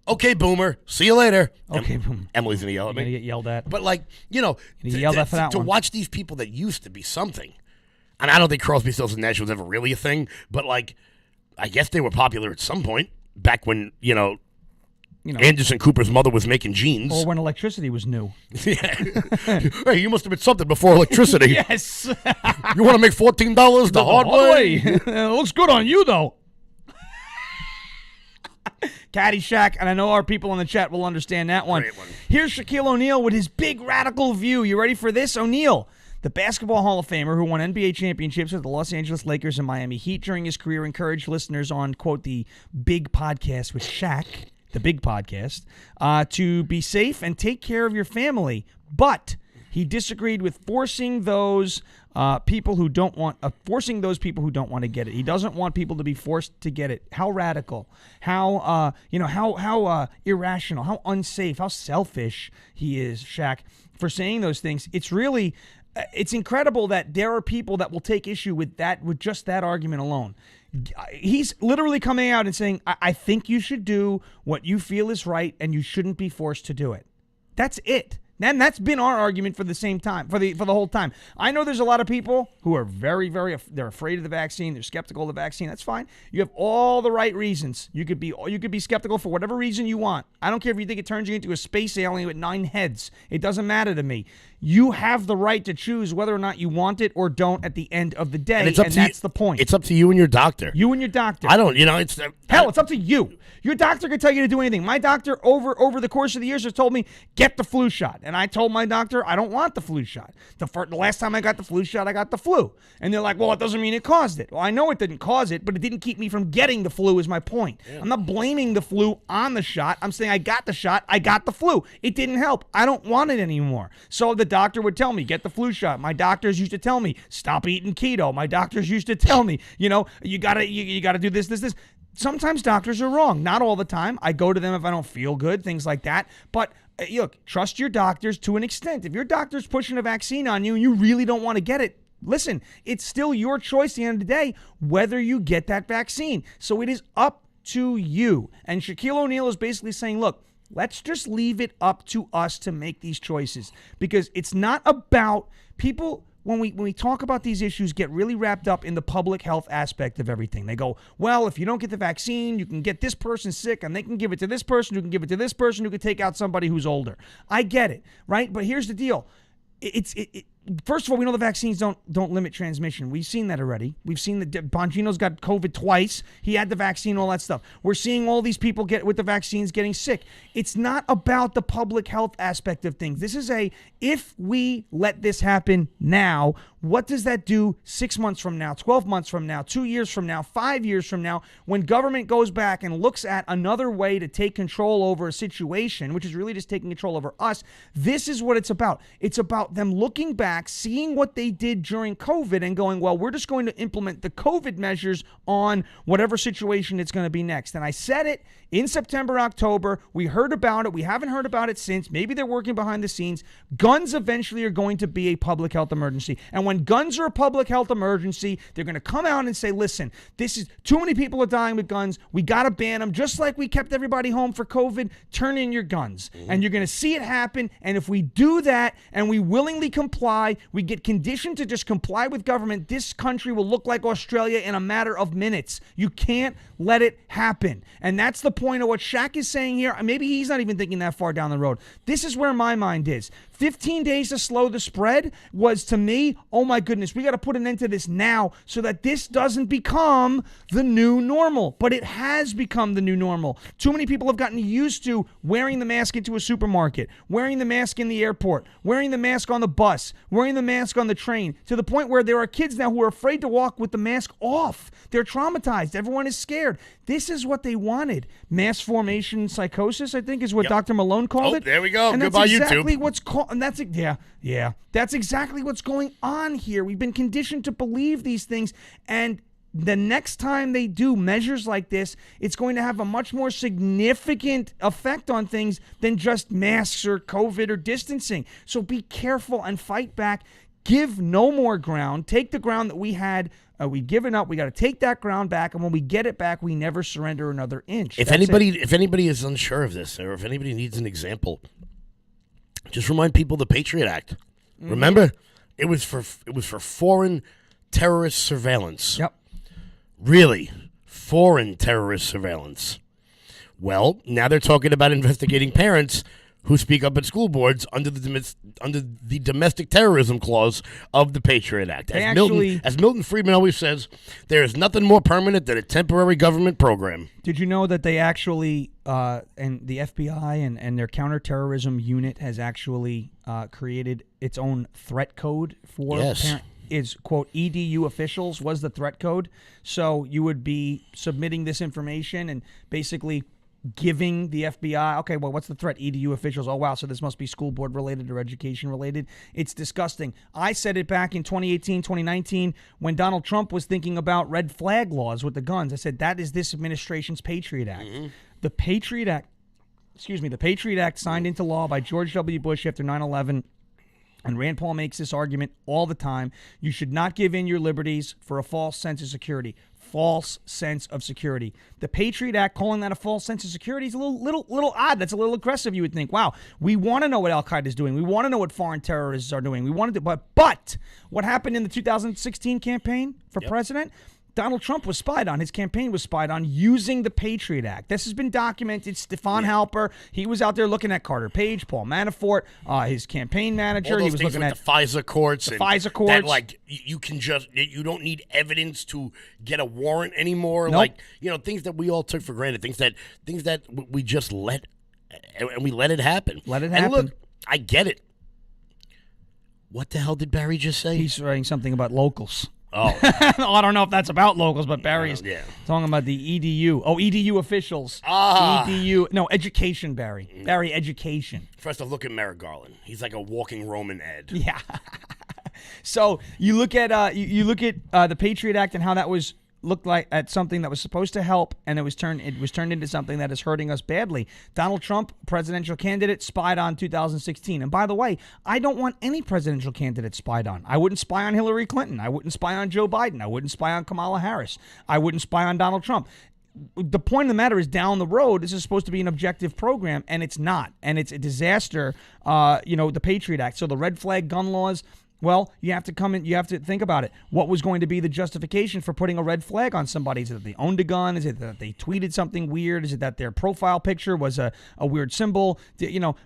Speaker 2: Okay, Boomer. See you later.
Speaker 1: Okay, Boomer.
Speaker 2: Emily's going to yell at me.
Speaker 1: You're going to get yelled at.
Speaker 2: But,
Speaker 1: to
Speaker 2: watch these people that used to be something. And I don't think Crosby, Stills, and Nash was ever really a thing. But, I guess they were popular at some point back when, Anderson Cooper's mother was making jeans.
Speaker 1: Or when electricity was new.
Speaker 2: Yeah. Hey, you must have been something before electricity.
Speaker 1: Yes.
Speaker 2: You want to make $14 the hard way?
Speaker 1: It looks good on you, though. Caddyshack, and I know our people in the chat will understand that one.
Speaker 2: Great one.
Speaker 1: Here's Shaquille O'Neal with his big radical view. You ready for this? O'Neal, the Basketball Hall of Famer who won NBA championships with the Los Angeles Lakers and Miami Heat during his career, encouraged listeners on, quote, the Big Podcast with Shaq, the Big Podcast, to be safe and take care of your family. But he disagreed with forcing those people who don't want to get it. He doesn't want people to be forced to get it. How radical? How how irrational? How unsafe? How selfish he is, Shaq, for saying those things. It's really, it's incredible that there are people that will take issue with just that argument alone. He's literally coming out and saying, I think you should do what you feel is right and you shouldn't be forced to do it. That's it. And that's been our argument for the same time, for the whole time. I know there's a lot of people who are very, very, they're afraid of the vaccine. They're skeptical of the vaccine. That's fine. You have all the right reasons. You could be skeptical for whatever reason you want. I don't care if you think it turns you into a space alien with 9 heads. It doesn't matter to me. You have the right to choose whether or not you want it or don't at the end of the day, and that's the point.
Speaker 2: It's up to you and your doctor.
Speaker 1: You and your doctor.
Speaker 2: I don't, it's...
Speaker 1: Hell, it's up to you. Your doctor can tell you to do anything. My doctor, over the course of the years, has told me, get the flu shot. And I told my doctor, I don't want the flu shot. The last time I got the flu shot, I got the flu. And they're like, well, it doesn't mean it caused it. Well, I know it didn't cause it, but it didn't keep me from getting the flu is my point. Yeah. I'm not blaming the flu on the shot. I'm saying I got the shot. I got the flu. It didn't help. I don't want it anymore. So the doctor would tell me, get the flu shot. My doctors used to tell me, stop eating keto. My doctors used to tell me, you gotta do this. Sometimes doctors are wrong. Not all the time. I go to them if I don't feel good, things like that. But look, trust your doctors to an extent. If your doctor's pushing a vaccine on you and you really don't want to get it, listen, it's still your choice at the end of the day whether you get that vaccine. So it is up to you. And Shaquille O'Neal is basically saying, look, let's just leave it up to us to make these choices, because it's not about people. When we talk about these issues, get really wrapped up in the public health aspect of everything. They go, well, if you don't get the vaccine, you can get this person sick, and they can give it to this person, who can give it to this person, who can take out somebody who's older. I get it, right? But here's the deal. First of all, we know the vaccines don't limit transmission. We've seen that already. We've seen that Bongino's got COVID twice. He had the vaccine, all that stuff. We're seeing all these people get with the vaccines getting sick. It's not about the public health aspect of things. This is if we let this happen now, what does that do 6 months from now, 12 months from now, 2 years from now, 5 years from now, when government goes back and looks at another way to take control over a situation, which is really just taking control over us? This is what it's about. It's about them looking back, seeing what they did during COVID and going, well, we're just going to implement the COVID measures on whatever situation it's going to be next. And I said it in September, October. We heard about it. We haven't heard about it since. Maybe they're working behind the scenes. Guns eventually are going to be a public health emergency. And when guns are a public health emergency, they're going to come out and say, listen, this is too many people are dying with guns. We got to ban them. Just like we kept everybody home for COVID, turn in your guns. And you're going to see it happen. And if we do that and we willingly comply, we get conditioned to just comply with government, this country will look like Australia in a matter of minutes. You can't let it happen. And that's the point of what Shaq is saying here. Maybe he's not even thinking that far down the road. This is where my mind is. 15 days to slow the spread was, to me, oh my goodness, we got to put an end to this now so that this doesn't become the new normal. But it has become the new normal. Too many people have gotten used to wearing the mask into a supermarket, wearing the mask in the airport, wearing the mask on the bus, wearing the mask on the train, to the point where there are kids now who are afraid to walk with the mask off. They're traumatized. Everyone is scared. This is what they wanted. Mass formation psychosis, I think, is what Dr. Malone called it.
Speaker 2: There we go.
Speaker 1: And
Speaker 2: Goodbye,
Speaker 1: that's exactly
Speaker 2: YouTube.
Speaker 1: what's called. And that's that's exactly what's going on here. We've been conditioned to believe these things, and the next time they do measures like this, it's going to have a much more significant effect on things than just masks or COVID or distancing. So be careful and fight back. Give no more ground. Take the ground that we had. We've given up. We got to take that ground back, and when we get it back, we never surrender another inch.
Speaker 2: If anybody is unsure of this, or if anybody needs an example, just remind people of the Patriot Act. Mm-hmm. Remember, it was for foreign terrorist surveillance.
Speaker 1: Yep.
Speaker 2: Really, foreign terrorist surveillance. Well, now they're talking about investigating parents who speak up at school boards under the domestic terrorism clause of the Patriot Act. As Milton Friedman always says, there is nothing more permanent than a temporary government program.
Speaker 1: Did you know that they actually, and the FBI and their counterterrorism unit has actually created its own threat code for parents? Is, quote, EDU officials was the threat code. So you would be submitting this information and basically giving the FBI, okay, well, what's the threat? EDU officials. Oh, wow, so this must be school board related or education related. It's disgusting. I said it back in 2018, 2019, when Donald Trump was thinking about red flag laws with the guns. I said, that is this administration's Patriot Act. Mm-hmm. The Patriot Act signed into law by George W. Bush after 9/11. And Rand Paul makes this argument all the time. You should not give in your liberties for a false sense of security. False sense of security. The Patriot Act, calling that a false sense of security, is a little odd. That's a little aggressive. You would think, wow, we want to know what Al Qaeda is doing. We want to know what foreign terrorists are doing. We wanted to, but what happened in the 2016 campaign for president? Donald Trump was spied on. His campaign was spied on using the Patriot Act. This has been documented. Stefan Halper, he was out there looking at Carter Page, Paul Manafort, his campaign manager.
Speaker 2: All those
Speaker 1: he was
Speaker 2: things
Speaker 1: looking
Speaker 2: with
Speaker 1: at
Speaker 2: the FISA courts.
Speaker 1: That,
Speaker 2: like, you don't need evidence to get a warrant anymore.
Speaker 1: Nope.
Speaker 2: Like, things that we all took for granted. Things that we just let, and we let it happen.
Speaker 1: Let it happen.
Speaker 2: And look, I get it. What the hell did Barry just say?
Speaker 1: He's writing something about locals.
Speaker 2: Oh.
Speaker 1: I don't know if that's about locals, but Barry's talking about the EDU. Oh, EDU officials. EDU. No, education, Barry. Barry, education.
Speaker 2: First off, look at Merrick Garland. He's like a walking Roman Ed.
Speaker 1: Yeah. So you look at the Patriot Act and how that looked like at something that was supposed to help, and it was turned into something that is hurting us badly. Donald Trump, presidential candidate, spied on 2016. And by the way, I don't want any presidential candidate spied on. I wouldn't spy on Hillary Clinton. I wouldn't spy on Joe Biden. I wouldn't spy on Kamala Harris. I wouldn't spy on Donald Trump. The point of the matter is, down the road, this is supposed to be an objective program, and it's not. And it's a disaster, the Patriot Act. So the red flag gun laws, Well, you have to come in. You have to think about it. What was going to be the justification for putting a red flag on somebody? Is it that they owned a gun? Is it that they tweeted something weird? Is it that their profile picture was a weird symbol?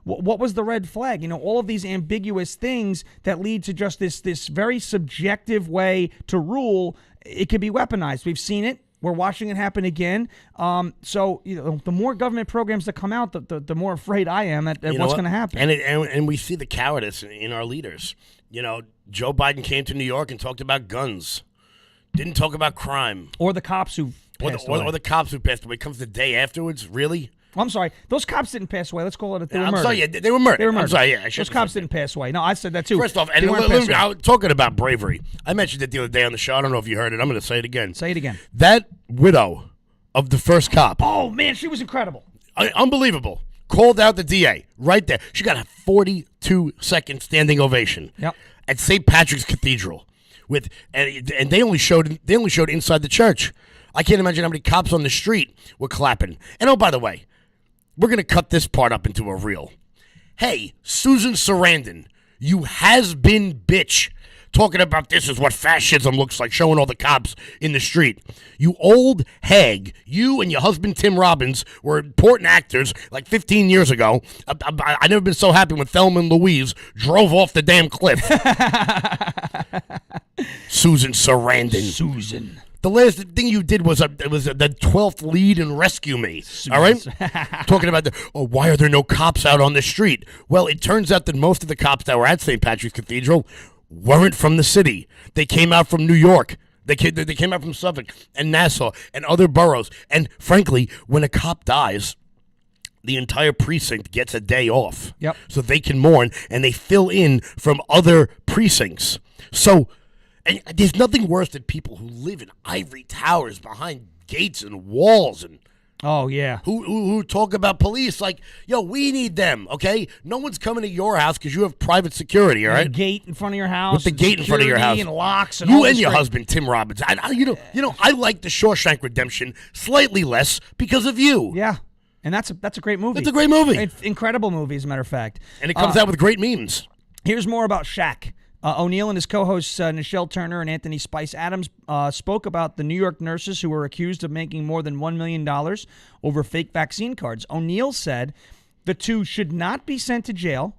Speaker 1: What was the red flag? All of these ambiguous things that lead to just this very subjective way to rule. It could be weaponized. We've seen it. We're watching it happen again. So the more government programs that come out, the more afraid I am at what's going to happen.
Speaker 2: And we see the cowardice in our leaders. Joe Biden came to New York and talked about guns. Didn't talk about crime.
Speaker 1: Or the cops who passed away.
Speaker 2: Or the cops who passed away. It comes the day afterwards. Really?
Speaker 1: I'm sorry. Those cops didn't pass away. Let's call it they were murdered.
Speaker 2: I'm sorry. Yeah, they were murdered. I'm sorry. Yeah,
Speaker 1: those cops didn't pass away. No, I said that too.
Speaker 2: First off, and I was talking about bravery. I mentioned it the other day on the show. I don't know if you heard it. I'm going to say it again.
Speaker 1: Say it again.
Speaker 2: That widow of the first cop.
Speaker 1: Oh, man, she was incredible.
Speaker 2: Unbelievable. Called out the DA right there. She got a 42-second standing ovation.
Speaker 1: Yep.
Speaker 2: At St. Patrick's Cathedral, and they only showed inside the church. I can't imagine how many cops on the street were clapping. And oh, by the way, we're gonna cut this part up into a reel. Hey, Susan Sarandon, you has-been bitch, talking about this is what fascism looks like, showing all the cops in the street. You old hag, you and your husband Tim Robbins were important actors like 15 years ago. I've never been so happy when Thelma and Louise drove off the damn cliff. Susan Sarandon.
Speaker 1: Susan.
Speaker 2: The last thing you did was the 12th lead in Rescue Me, all right? Talking about why are there no cops out on the street? Well, it turns out that most of the cops that were at St. Patrick's Cathedral weren't from the city. They came out from New York. They came out from Suffolk and Nassau and other boroughs. And frankly, when a cop dies, the entire precinct gets a day off.
Speaker 1: Yep.
Speaker 2: So they can mourn, and they fill in from other precincts. So and there's nothing worse than people who live in ivory towers behind gates and walls and
Speaker 1: oh, yeah.
Speaker 2: Who talk about police like, yo, we need them, okay? No one's coming to your house because you have private security, all right?
Speaker 1: With the gate in front of your house.
Speaker 2: With the gate in front of your house.
Speaker 1: And locks and
Speaker 2: you
Speaker 1: all
Speaker 2: and your
Speaker 1: great.
Speaker 2: husband, Tim Robbins. I like the Shawshank Redemption slightly less because of you.
Speaker 1: Yeah. And that's a great movie.
Speaker 2: It's a great movie.
Speaker 1: It's an incredible movie, as a matter of fact.
Speaker 2: And it comes out with great memes.
Speaker 1: Here's more about Shaq. O'Neill and his co-hosts Nichelle Turner and Anthony Spice Adams spoke about the New York nurses who were accused of making more than $1 million over fake vaccine cards. O'Neill said the two should not be sent to jail.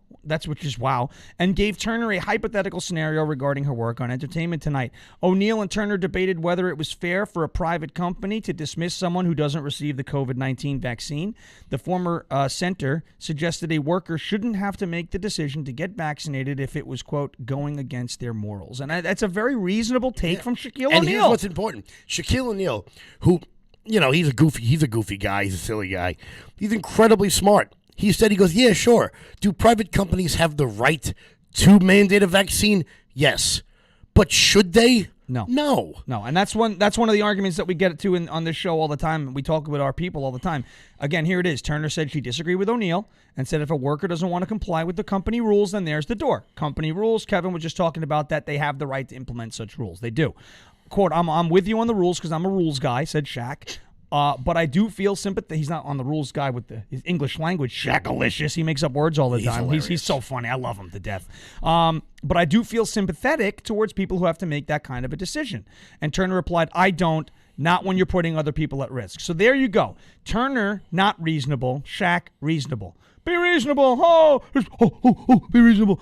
Speaker 1: Which is wow. And gave Turner a hypothetical scenario regarding her work on Entertainment Tonight. O'Neill and Turner debated whether it was fair for a private company to dismiss someone who doesn't receive the COVID-19 vaccine. The former center suggested a worker shouldn't have to make the decision to get vaccinated if it was, quote, going against their morals. And that's a very reasonable take from Shaquille O'Neal.
Speaker 2: And here's what's important. Shaquille O'Neal, who, he's a goofy guy. He's a silly guy. He's incredibly smart. He said, he goes, yeah, sure. Do private companies have the right to mandate a vaccine? Yes. But should they?
Speaker 1: No.
Speaker 2: No.
Speaker 1: And that's one of the arguments that we get to on this show all the time. We talk with our people all the time. Again, here it is. Turner said she disagreed with O'Neill and said if a worker doesn't want to comply with the company rules, then there's the door. Company rules, Kevin was just talking about that. They have the right to implement such rules. They do. Quote, I'm with you on the rules because I'm a rules guy, said Shaq. But I do feel sympathy. He's not on the rules guy with his English language. Shaq-alicious. He makes up words all the time. He's so funny. I love him to death. But I do feel sympathetic towards people who have to make that kind of a decision. And Turner replied, I don't. Not when you're putting other people at risk. So there you go. Turner, not reasonable. Shaq, reasonable. Be reasonable. Be reasonable.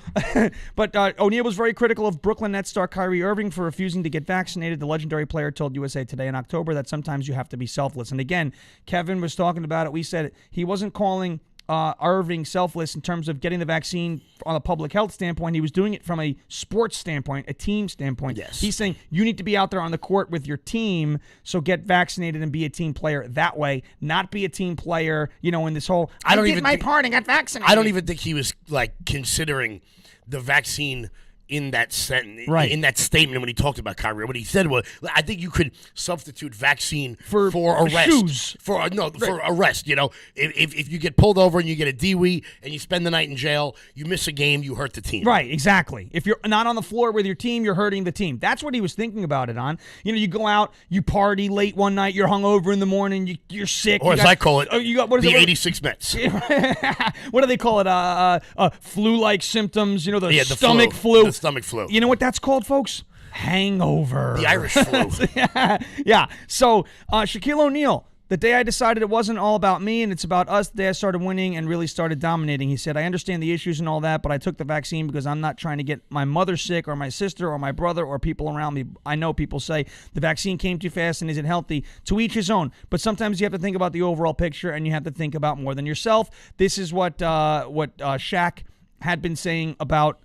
Speaker 1: But O'Neill was very critical of Brooklyn Nets star Kyrie Irving for refusing to get vaccinated. The legendary player told USA Today in October that sometimes you have to be selfless. And again, Kevin was talking about it. We said he wasn't calling Irving selfless in terms of getting the vaccine on a public health standpoint. He was doing it from a sports standpoint, a team standpoint.
Speaker 2: Yes.
Speaker 1: He's saying you need to be out there on the court with your team, so get vaccinated and be a team player that way, not be a team player, in this whole, I did my part and got vaccinated.
Speaker 2: I don't even think he was, considering the vaccine in that sentence,
Speaker 1: right,
Speaker 2: in that statement when he talked about Kyrie. What he said was, I think you could substitute vaccine for arrest.
Speaker 1: Shoes.
Speaker 2: For arrest. If you get pulled over and you get a DWI and you spend the night in jail, you miss a game, you hurt the team.
Speaker 1: Right, exactly. If you're not on the floor with your team, you're hurting the team. That's what he was thinking about it on. You go out, you party late one night, you're hungover in the morning, you're sick.
Speaker 2: Or I call it,
Speaker 1: the
Speaker 2: 86 Mets.
Speaker 1: What do they call it? Flu-like symptoms, the stomach flu.
Speaker 2: stomach flu.
Speaker 1: You know what that's called, folks? Hangover.
Speaker 2: The Irish flu.
Speaker 1: Yeah. So Shaquille O'Neal, the day I decided it wasn't all about me and it's about us, the day I started winning and really started dominating, he said, I understand the issues and all that, but I took the vaccine because I'm not trying to get my mother sick or my sister or my brother or people around me. I know people say the vaccine came too fast and isn't healthy. To each his own. But sometimes you have to think about the overall picture and you have to think about more than yourself. This is what Shaq had been saying about,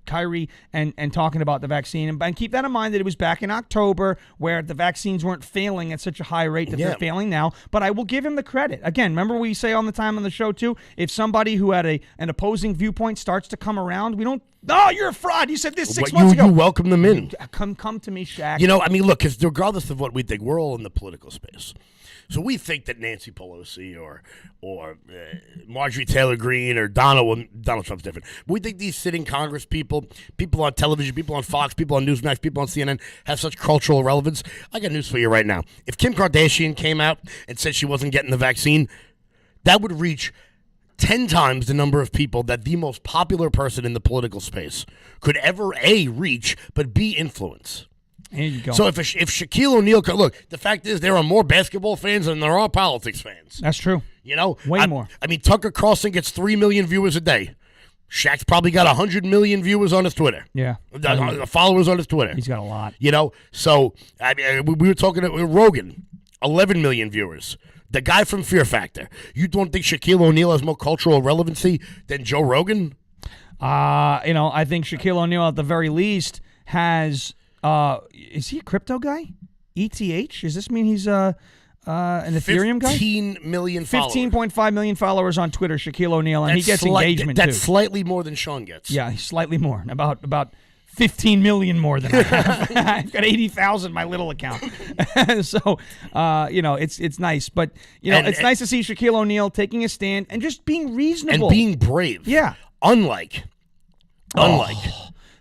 Speaker 1: Kyrie and talking about the vaccine. And keep that in mind that it was back in October where the vaccines weren't failing at such a high rate that they're failing now. But I will give him the credit. Again, remember we say on the show, too, if somebody who had an opposing viewpoint starts to come around, we don't, you're a fraud. You said this 6 months ago.
Speaker 2: You welcome them in.
Speaker 1: Come to me, Shaq.
Speaker 2: Look, because regardless of what we think, we're all in the political space. So we think that Nancy Pelosi or Marjorie Taylor Greene or Donald Trump's different. We think these sitting Congress people on television, people on Fox, people on Newsmax, people on CNN have such cultural relevance. I got news for you right now. If Kim Kardashian came out and said she wasn't getting the vaccine, that would reach 10 times the number of people that the most popular person in the political space could ever, A, reach, but B, influence.
Speaker 1: Here you go.
Speaker 2: So if Shaquille O'Neal could, look, the fact is there are more basketball fans than there are politics fans.
Speaker 1: That's true.
Speaker 2: Way
Speaker 1: more.
Speaker 2: I mean, Tucker Carlson gets 3 million viewers a day. Shaq's probably got 100 million viewers on his Twitter.
Speaker 1: Yeah.
Speaker 2: Followers on his Twitter.
Speaker 1: He's got a lot.
Speaker 2: So I mean, we were talking to Rogan, 11 million viewers. The guy from Fear Factor. You don't think Shaquille O'Neal has more cultural relevancy than Joe Rogan?
Speaker 1: I think Shaquille O'Neal at the very least has... is he a crypto guy? ETH? Does this mean he's an Ethereum guy?
Speaker 2: 15 million followers.
Speaker 1: 15.5 million followers on Twitter, Shaquille O'Neal, and he gets engagement too.
Speaker 2: That's slightly more than Sean gets.
Speaker 1: Yeah, slightly more. About 15 million more than I have. I've got 80,000 in my little account. So, it's nice. But, it's nice to see Shaquille O'Neal taking a stand and just being reasonable.
Speaker 2: And being brave.
Speaker 1: Yeah.
Speaker 2: Unlike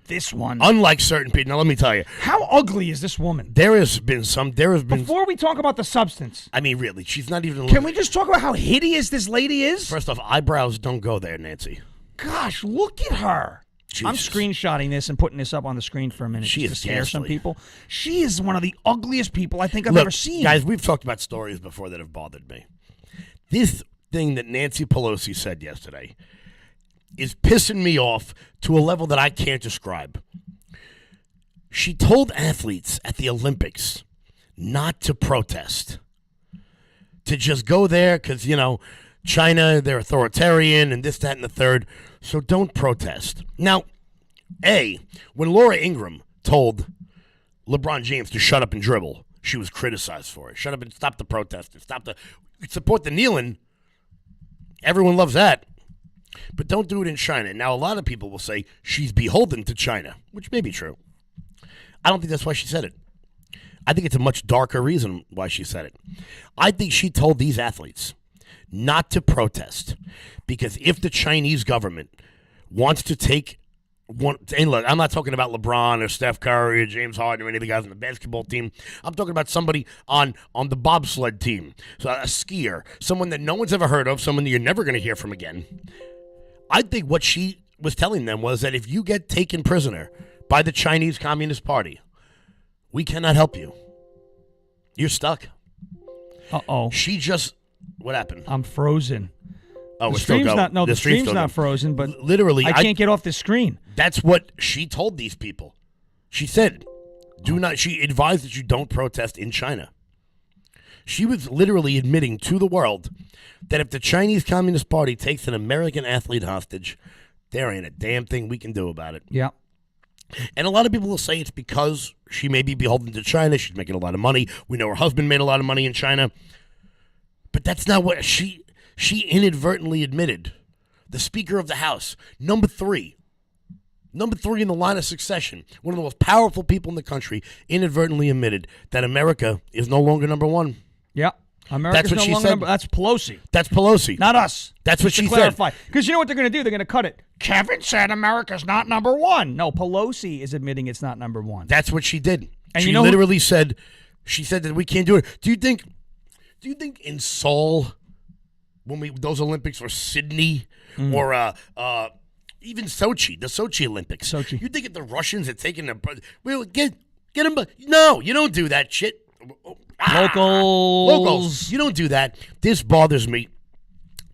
Speaker 1: this one.
Speaker 2: Unlike certain people. Now, let me tell you.
Speaker 1: How ugly is this woman?
Speaker 2: There has been...
Speaker 1: Before we talk about the substance.
Speaker 2: I mean, really, she's not even...
Speaker 1: Can we just talk about how hideous this lady is?
Speaker 2: First off, eyebrows don't go there, Nancy.
Speaker 1: Gosh, look at her. Jesus. I'm screenshotting this and putting this up on the screen for a minute
Speaker 2: to
Speaker 1: scare some people. She is one of the ugliest people I think I've ever seen.
Speaker 2: Guys, we've talked about stories before that have bothered me. This thing that Nancy Pelosi said yesterday is pissing me off to a level that I can't describe. She told athletes at the Olympics not to protest, to just go there because, China, they're authoritarian and this, that, and the third, so don't protest. Now, when Laura Ingraham told LeBron James to shut up and dribble, she was criticized for it. Shut up and stop the protesting. Support the kneeling. Everyone loves that. But don't do it in China. Now, a lot of people will say she's beholden to China, which may be true. I don't think that's why she said it. I think it's a much darker reason why she said it. I think she told these athletes not to protest because if the Chinese government wants to take one, and look, I'm not talking about LeBron or Steph Curry or James Harden or any of the guys on the basketball team. I'm talking about somebody on the bobsled team, so a skier, someone that no one's ever heard of, someone that you're never going to hear from again. I think what she was telling them was that if you get taken prisoner by the Chinese Communist Party, we cannot help you. You're stuck.
Speaker 1: Uh-oh.
Speaker 2: What happened?
Speaker 1: I'm frozen.
Speaker 2: Oh,
Speaker 1: the stream's not. No, the stream's not frozen. But
Speaker 2: literally,
Speaker 1: I can't get off the screen.
Speaker 2: That's what she told these people. She said, "Do not." She advised that you don't protest in China. She was literally admitting to the world that if the Chinese Communist Party takes an American athlete hostage, there ain't a damn thing we can do about it.
Speaker 1: Yeah.
Speaker 2: And a lot of people will say it's because she may be beholden to China. She's making a lot of money. We know her husband made a lot of money in China. But that's not what she inadvertently admitted. The Speaker of the House, number three in the line of succession, one of the most powerful people in the country, inadvertently admitted that America is no longer number one.
Speaker 1: Yeah. America's no longer number. That's Pelosi.
Speaker 2: That's Pelosi.
Speaker 1: Not us.
Speaker 2: That's what she
Speaker 1: clarify.
Speaker 2: said.
Speaker 1: Because you know what they're going to do? They're going to cut it. Kevin said America's not number one. No, Pelosi is admitting it's not number one.
Speaker 2: That's what she did.
Speaker 1: And
Speaker 2: she literally said, that we can't do it. Do you think in Seoul, when those Olympics, or Sydney, or even Sochi, the Sochi Olympics.
Speaker 1: Sochi.
Speaker 2: You think if the Russians had taken the... Well, get them... No, you don't do that shit. Locals. You don't do that. This bothers me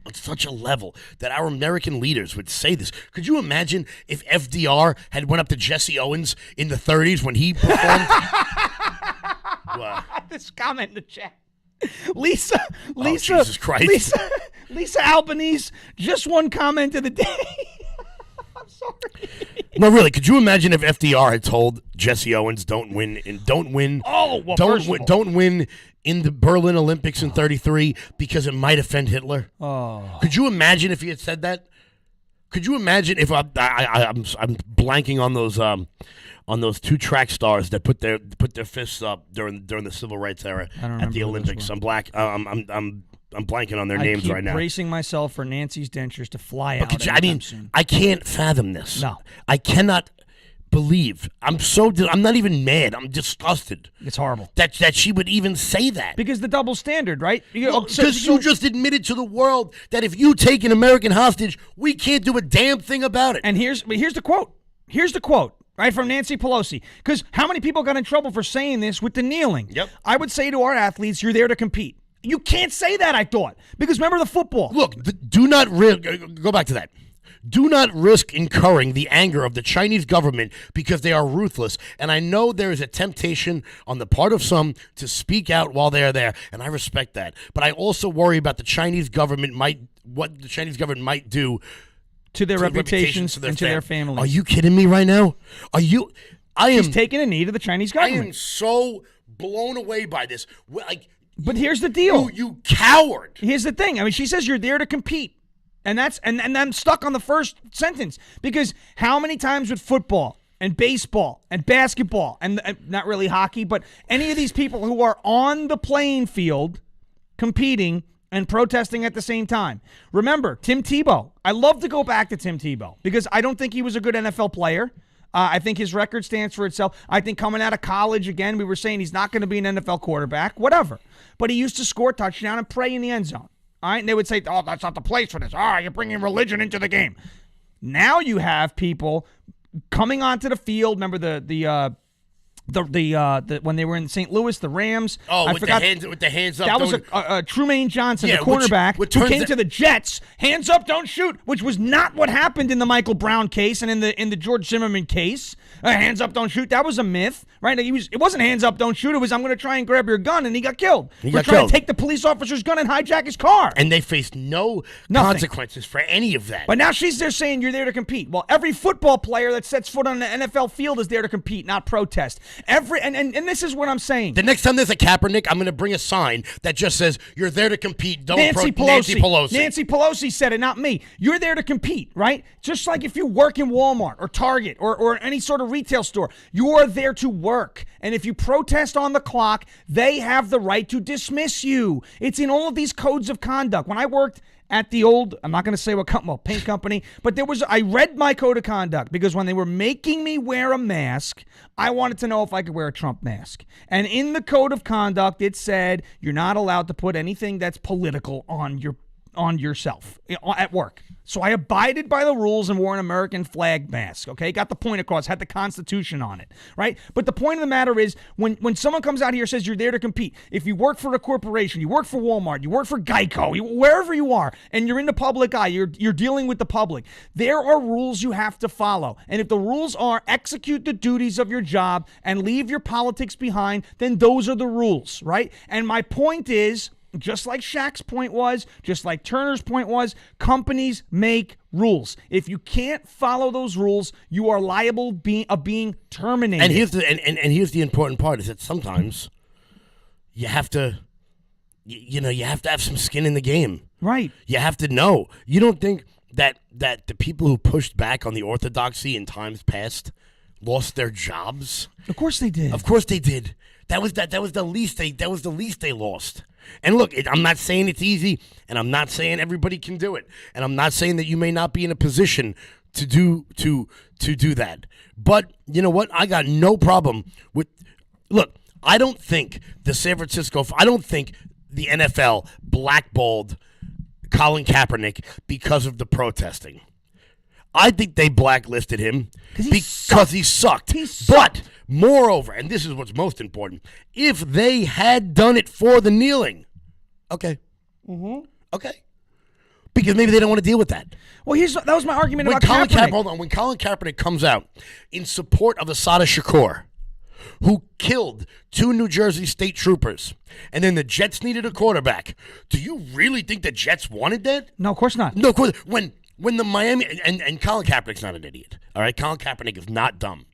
Speaker 2: on such a level that our American leaders would say this. Could you imagine if FDR had went up to Jesse Owens in the 30s when he performed?
Speaker 1: This comment in the chat. Lisa,
Speaker 2: Jesus Christ.
Speaker 1: Lisa Albanese, just one comment of the day. I'm sorry.
Speaker 2: No, really. Could you imagine if FDR had told Jesse Owens, don't win in the Berlin Olympics in '33 because it might offend Hitler?
Speaker 1: Oh.
Speaker 2: Could you imagine if he had said that? Could you imagine if I'm blanking on those two track stars that put their fists up during the civil rights era at the Olympics? I'm blanking on their names right now.
Speaker 1: I'm bracing myself for Nancy's dentures to fly out.
Speaker 2: Soon. I can't fathom this.
Speaker 1: No,
Speaker 2: I cannot believe. I'm not even mad. I'm disgusted.
Speaker 1: It's horrible
Speaker 2: that she would even say that.
Speaker 1: Because the double standard, right?
Speaker 2: Because you just admitted to the world that if you take an American hostage, we can't do a damn thing about it.
Speaker 1: And here's the quote. Here's the quote. Right, from Nancy Pelosi. Because how many people got in trouble for saying this with the kneeling?
Speaker 2: Yep.
Speaker 1: I would say to our athletes, you're there to compete. You can't say that, I thought. Because remember the football.
Speaker 2: Look, do not go back to that. Do not risk incurring the anger of the Chinese government because they are ruthless. And I know there is a temptation on the part of some to speak out while they are there, and I respect that. But I also worry about what the Chinese government might do
Speaker 1: to their reputations and to their families.
Speaker 2: Are you kidding me right now?
Speaker 1: She's taking a knee to the Chinese government.
Speaker 2: I am so blown away by this.
Speaker 1: But here's the deal.
Speaker 2: You coward.
Speaker 1: Here's the thing. I mean, she says you're there to compete. And I'm stuck on the first sentence. Because how many times with football and baseball and basketball and not really hockey, but any of these people who are on the playing field competing and protesting at the same time. Remember, Tim Tebow. I love to go back to Tim Tebow because I don't think he was a good NFL player. I think his record stands for itself. I think coming out of college, again, we were saying he's not going to be an NFL quarterback, whatever. But he used to score a touchdown and pray in the end zone. All right, and they would say, oh, that's not the place for this. You're bringing religion into the game. Now you have people coming onto the field. Remember the when they were in St. Louis, the Rams.
Speaker 2: Oh, with the hands up.
Speaker 1: That was Trumaine Johnson, the cornerback, who came to the Jets. Hands up, don't shoot, which was not what happened in the Michael Brown case and in the George Zimmerman case. Hands up, don't shoot. That was a myth, right? It wasn't hands up, don't shoot. It was I'm going to try and grab your gun, and he got killed. He got trying to take the police officer's gun and hijack his car,
Speaker 2: and they faced nothing. Consequences for any of that.
Speaker 1: But now she's there saying you're there to compete. Well, every football player that sets foot on the NFL field is there to compete, not protest. And this is what I'm saying.
Speaker 2: The next time there's a Kaepernick, I'm going to bring a sign that just says, you're there to compete. Don't
Speaker 1: Nancy Pelosi. Nancy Pelosi said it, not me. You're there to compete, right? Just like if you work in Walmart or Target or any sort of retail store, you are there to work. And if you protest on the clock, they have the right to dismiss you. It's in all of these codes of conduct. When I worked at the old, I'm not going to say what paint company, but I read my code of conduct because when they were making me wear a mask, I wanted to know if I could wear a Trump mask. And in the code of conduct, it said you're not allowed to put anything that's political on yourself at work. So I abided by the rules and wore an American flag mask, okay? Got the point across, had the Constitution on it, right? But the point of the matter is when someone comes out here and says you're there to compete, if you work for a corporation, you work for Walmart, you work for Geico, wherever you are, and you're in the public eye, you're dealing with the public, there are rules you have to follow. And if the rules are execute the duties of your job and leave your politics behind, then those are the rules, right? And my point is, just like Shaq's point was, just like Turner's point was, companies make rules. If you can't follow those rules, you are liable of being terminated.
Speaker 2: And here's the important part is that sometimes you have to, you have to have some skin in the game.
Speaker 1: Right.
Speaker 2: You have to know. You don't think that the people who pushed back on the orthodoxy in times past lost their jobs?
Speaker 1: Of course they did.
Speaker 2: Of course they did. That was the least they lost. And look, I'm not saying it's easy, and I'm not saying everybody can do it, and I'm not saying that you may not be in a position to do that. But you know what? I got no problem with. Look, I don't think the NFL blackballed Colin Kaepernick because of the protesting. I think they blacklisted him because he sucked.
Speaker 1: He sucked.
Speaker 2: But, moreover, and this is what's most important, if they had done it for the kneeling, okay. Mm-hmm. Okay. Because maybe they don't want to deal with that.
Speaker 1: Well, that was my argument about Kaepernick.
Speaker 2: Hold on. When Colin Kaepernick comes out in support of Asada Shakur, who killed 2 New Jersey state troopers, and then the Jets needed a quarterback, do you really think the Jets wanted that?
Speaker 1: No, of course not.
Speaker 2: No, of course. When the Miami, and Colin Kaepernick's not an idiot, all right? Colin Kaepernick is not dumb.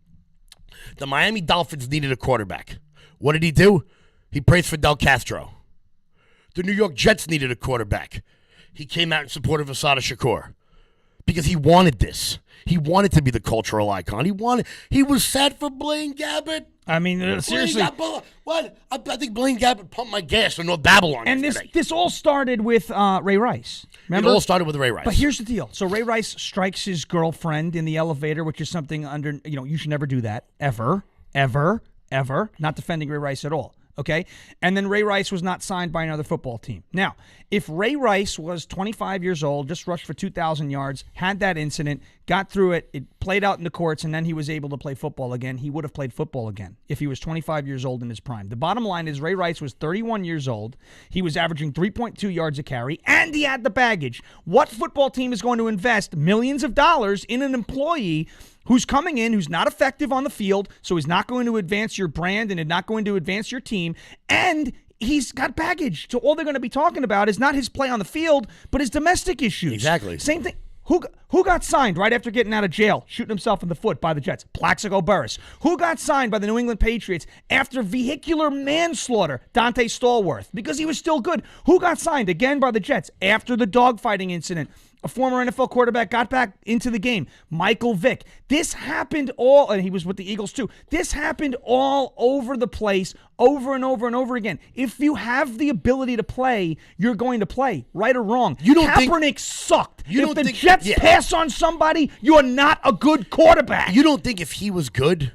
Speaker 2: The Miami Dolphins needed a quarterback. What did he do? He praised Fidel Castro. The New York Jets needed a quarterback. He came out in support of Asada Shakur because he wanted this. He wanted to be the cultural icon. He was sad for Blaine Gabbert.
Speaker 1: I mean, seriously.
Speaker 2: What? I think Blaine Gabbert pumped my gas for North Babylon.
Speaker 1: And this all started with Ray Rice. Remember?
Speaker 2: It all started with Ray Rice.
Speaker 1: But here's the deal. So Ray Rice strikes his girlfriend in the elevator, which is something you should never do that. Ever. Not defending Ray Rice at all. Okay? And then Ray Rice was not signed by another football team. Now, if Ray Rice was 25 years old, just rushed for 2,000 yards, had that incident, got through it, it played out in the courts, and then he was able to play football again, he would have played football again if he was 25 years old in his prime. The bottom line is Ray Rice was 31 years old. He was averaging 3.2 yards a carry, and he had the baggage. What football team is going to invest millions of dollars in an employee who's coming in, who's not effective on the field, so he's not going to advance your brand and not going to advance your team, and he's got baggage. So all they're going to be talking about is not his play on the field, but his domestic issues.
Speaker 2: Exactly.
Speaker 1: Same thing. Who got signed right after getting out of jail, shooting himself in the foot by the Jets? Plaxico Burress. Who got signed by the New England Patriots after vehicular manslaughter? Dante Stallworth, because he was still good. Who got signed again by the Jets after the dogfighting incident? A former NFL quarterback got back into the game. Michael Vick. This happened and he was with the Eagles too. This happened all over the place, over and over and over again. If you have the ability to play, you're going to play, right or wrong. Kaepernick sucked. If the Jets pass on somebody, you're not a good quarterback.
Speaker 2: You don't think if he was good,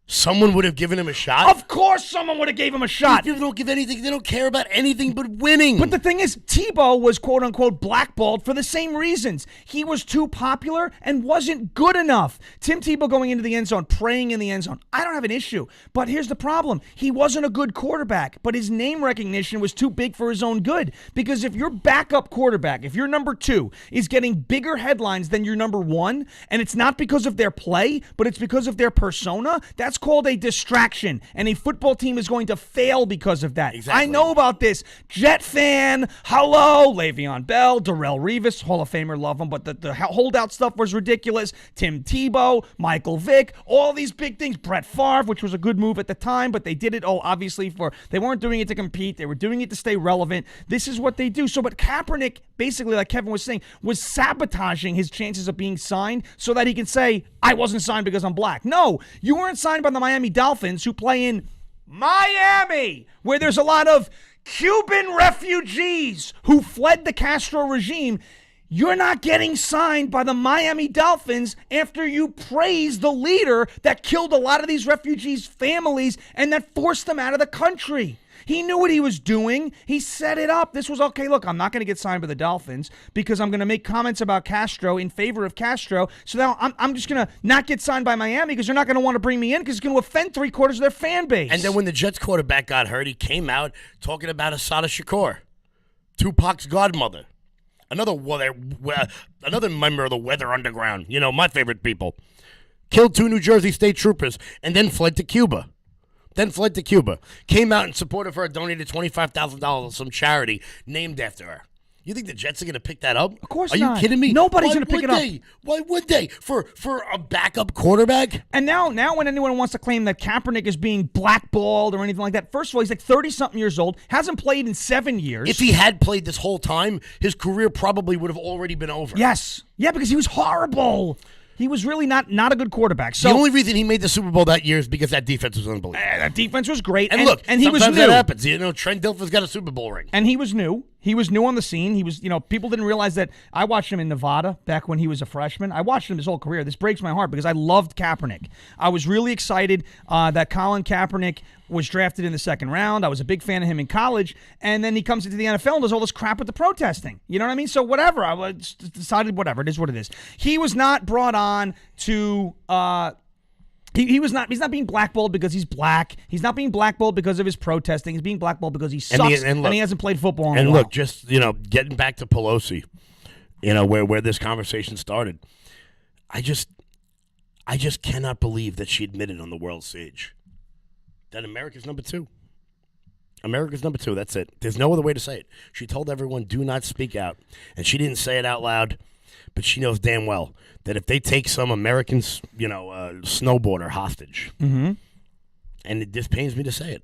Speaker 2: someone would have given him a shot?
Speaker 1: Of course someone would have gave him a shot.
Speaker 2: People don't give anything. They don't care about anything but winning.
Speaker 1: But the thing is, Tebow was quote-unquote blackballed for the same reasons. He was too popular and wasn't good enough. Tim Tebow going into the end zone, praying in the end zone. I don't have an issue. But here's the problem. He wasn't a good quarterback, but his name recognition was too big for his own good. Because if your backup quarterback, if your number 2 is getting bigger headlines than your number 1, and it's not because of their play, but it's because of their persona, that's called a distraction, and a football team is going to fail because of that.
Speaker 2: Exactly.
Speaker 1: I know about this. Jet fan, hello, Le'Veon Bell, Darrelle Revis, Hall of Famer, love him, but the holdout stuff was ridiculous. Tim Tebow, Michael Vick, all these big things. Brett Favre, which was a good move at the time, but they did it, obviously they weren't doing it to compete. They were doing it to stay relevant. This is what they do. So, but Kaepernick, basically, like Kevin was saying, was sabotaging his chances of being signed so that he can say, I wasn't signed because I'm black. No, you weren't signed by the Miami Dolphins, who play in Miami, where there's a lot of Cuban refugees who fled the Castro regime. You're not getting signed by the Miami Dolphins after you praise the leader that killed a lot of these refugees' families and that forced them out of the country. He knew what he was doing. He set it up. This was, okay, look, I'm not going to get signed by the Dolphins because I'm going to make comments about Castro in favor of Castro. So now I'm just going to not get signed by Miami because they're not going to want to bring me in because it's going to offend 3/4 of their fan base.
Speaker 2: And then when the Jets quarterback got hurt, he came out talking about Asada Shakur, Tupac's godmother. Another member of the Weather Underground. You know, my favorite people. Killed 2 New Jersey state troopers and then fled to Cuba. Came out in support of her, donated $25,000 to some charity named after her. You think the Jets are going to pick that up?
Speaker 1: Of course
Speaker 2: not. Are
Speaker 1: not.
Speaker 2: you kidding me?
Speaker 1: Nobody's going to pick it up.
Speaker 2: Why would they? For a backup quarterback?
Speaker 1: And now when anyone wants to claim that Kaepernick is being blackballed or anything like that, first of all, he's like 30-something years old, hasn't played in 7 years.
Speaker 2: If he had played this whole time, his career probably would have already been over.
Speaker 1: Yes. Yeah, because he was horrible. He was really not a good quarterback. So
Speaker 2: the only reason he made the Super Bowl that year is because that defense was unbelievable.
Speaker 1: That defense was great.
Speaker 2: And look,
Speaker 1: and he was new.
Speaker 2: That happens. You know, Trent Dilfer's got a Super Bowl ring.
Speaker 1: And he was new. He was new on the scene. He was, people didn't realize that. I watched him in Nevada back when he was a freshman. I watched him his whole career. This breaks my heart because I loved Kaepernick. I was really excited that Colin Kaepernick was drafted in the second round. I was a big fan of him in college. And then he comes into the NFL and does all this crap with the protesting. You know what I mean? So whatever. I decided whatever. It is what it is. He was not brought on to... He's not being blackballed because he's black. He's not being blackballed because of his protesting. He's being blackballed because he sucks and he hasn't played football in a while.
Speaker 2: And look, just, getting back to Pelosi, where this conversation started, I just cannot believe that she admitted on the world stage that America's number two. America's number two, that's it. There's no other way to say it. She told everyone, do not speak out. And she didn't say it out loud, but she knows damn well that if they take some American, snowboarder hostage, and this pains me to say it,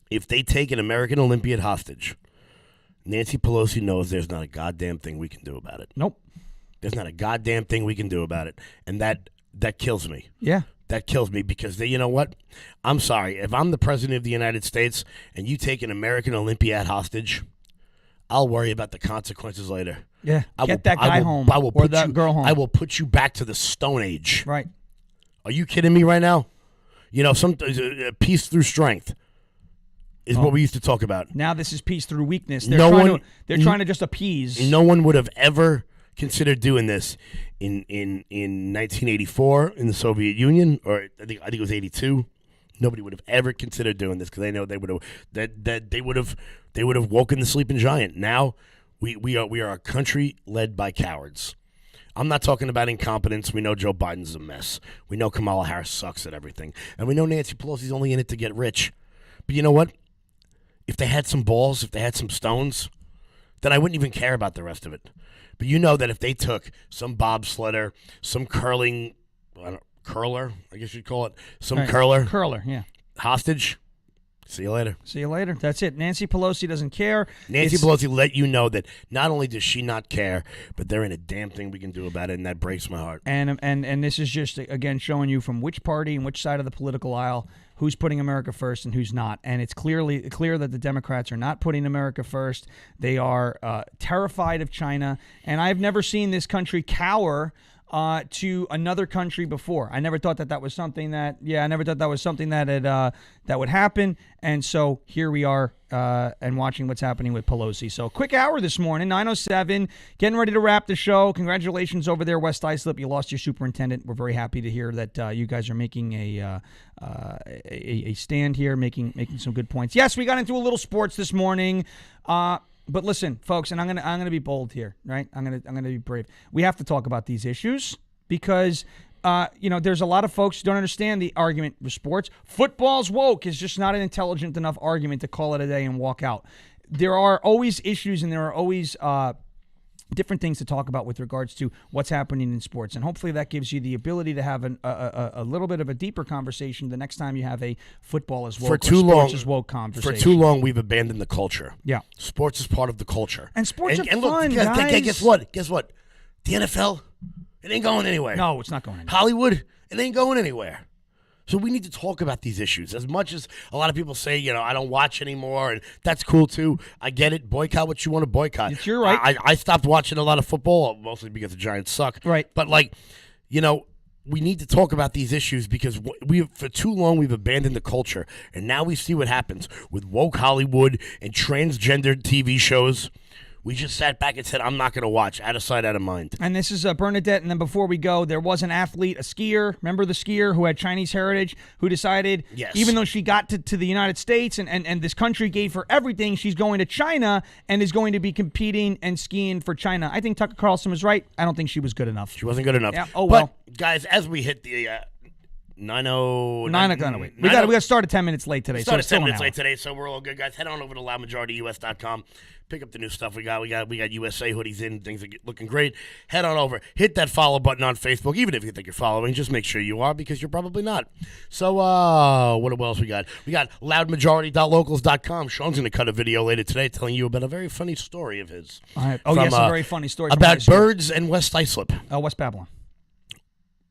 Speaker 2: if they take an American Olympian hostage, Nancy Pelosi knows there's not a goddamn thing we can do about it.
Speaker 1: Nope.
Speaker 2: There's not a goddamn thing we can do about it, and that kills me.
Speaker 1: Yeah.
Speaker 2: That kills me because you know what? I'm sorry. If I'm the president of the United States and you take an American Olympiad hostage, I'll worry about the consequences later.
Speaker 1: Yeah, get that guy home or that girl home.
Speaker 2: I will put you back to the Stone Age.
Speaker 1: Right.
Speaker 2: Are you kidding me right now? Some peace through strength is what we used to talk about.
Speaker 1: Now this is peace through weakness. They're trying to just appease.
Speaker 2: No one would have ever considered doing this in 1984 in the Soviet Union, or I think it was 82. Nobody would have ever considered doing this because they know they would have woken the sleeping giant. Now we are a country led by cowards. I'm not talking about incompetence. We know Joe Biden's a mess. We know Kamala Harris sucks at everything, and we know Nancy Pelosi's only in it to get rich. But you know what? If they had some balls, if they had some stones, then I wouldn't even care about the rest of it. But you know that if they took some bobsledder, some curling. Curler, I guess you'd call it. Curler,
Speaker 1: yeah.
Speaker 2: Hostage. See you later.
Speaker 1: See you later. That's it. Nancy Pelosi doesn't care.
Speaker 2: Nancy Pelosi let you know that not only does she not care, but there ain't a damn thing we can do about it, and that breaks my heart.
Speaker 1: And this is just, again, showing you from which party and which side of the political aisle who's putting America first and who's not. And it's clear that the Democrats are not putting America first. They are terrified of China. And I've never seen this country cower to another country before. I never thought that was something that that would happen. And so here we are and watching what's happening with Pelosi. So quick hour this morning, 9:07, getting ready to wrap the show. Congratulations over there, West Islip. You lost your superintendent. We're very happy to hear that you guys are making a stand here, making some good points. Yes, we got into a little sports this morning. But listen, folks, and I'm gonna be bold here, right? I'm gonna be brave. We have to talk about these issues because there's a lot of folks who don't understand the argument with sports. Football's woke is just not an intelligent enough argument to call it a day and walk out. There are always issues, and there are always different things to talk about with regards to what's happening in sports. And hopefully that gives you the ability to have a little bit of a deeper conversation the next time you have a football is woke or sports is woke conversation.
Speaker 2: For too long, we've abandoned the culture.
Speaker 1: Yeah.
Speaker 2: Sports is part of the culture.
Speaker 1: And sports are
Speaker 2: look,
Speaker 1: fun, guys.
Speaker 2: Guess what? The NFL, it ain't going anywhere.
Speaker 1: No, it's not going anywhere.
Speaker 2: Hollywood, it ain't going anywhere. So we need to talk about these issues. As much as a lot of people say, I don't watch anymore, and that's cool too. I get it. Boycott what you want to boycott.
Speaker 1: It's your right.
Speaker 2: I stopped watching a lot of football, mostly because the Giants suck.
Speaker 1: Right.
Speaker 2: But, we need to talk about these issues because for too long we've abandoned the culture. And now we see what happens with woke Hollywood and transgender TV shows. We just sat back and said, I'm not going to watch. Out of sight, out of mind.
Speaker 1: And this is Bernadette. And then before we go, there was an athlete, a skier. Remember the skier who had Chinese heritage, who decided, even though she got to the United States and this country gave her everything, she's going to China and is going to be competing and skiing for China. I think Tucker Carlson was right. I don't think she was good enough.
Speaker 2: She wasn't good enough.
Speaker 1: Yeah. Oh, well.
Speaker 2: But, guys, as we hit the
Speaker 1: 9:09. We got to start at 10 minutes late today.
Speaker 2: Started 10 minutes late today, so we're all good, guys. Head on over to loudmajorityus.com. Pick up the new stuff we got. We got USA hoodies in. Things are looking great. Head on over. Hit that follow button on Facebook. Even if you think you're following, just make sure you are because you're probably not. So what else we got? We got loudmajority.locals.com. Sean's going to cut a video later today telling you about a very funny story of his.
Speaker 1: Yes, a very funny story.
Speaker 2: About birds and West Islip.
Speaker 1: West Babylon.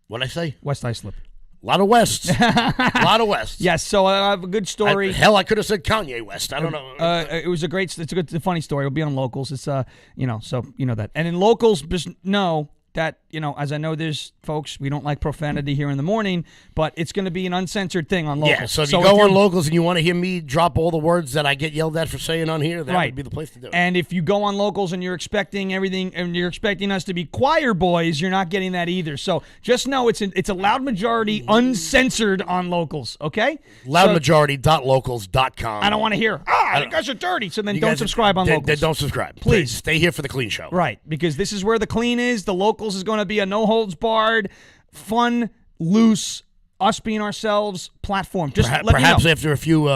Speaker 2: What'd I say?
Speaker 1: West Islip.
Speaker 2: A lot of Wests. A lot of Wests.
Speaker 1: Yes, so I have a good story.
Speaker 2: I could have said Kanye West. I don't know.
Speaker 1: It was it's a funny story. It'll be on Locals. It's, so you know that. And in Locals, just know that, as I know there's folks, we don't like profanity here in the morning, but it's going to be an uncensored thing on Locals.
Speaker 2: Yeah, so if you go on Locals and you want to hear me drop all the words that I get yelled at for saying on here, that would be the place to do it.
Speaker 1: And if you go on Locals and you're expecting everything, and you're expecting us to be choir boys, you're not getting that either. So just know it's a loud majority, uncensored on Locals, okay?
Speaker 2: Loudmajority.locals.com.
Speaker 1: I don't want to hear, you guys are dirty, so then don't subscribe on Locals.
Speaker 2: Then don't subscribe. Please. Stay here for the clean show.
Speaker 1: Right, because this is where the clean is. The Locals is going to be a no-holds-barred, fun, loose, us being ourselves platform. Just
Speaker 2: perhaps after a few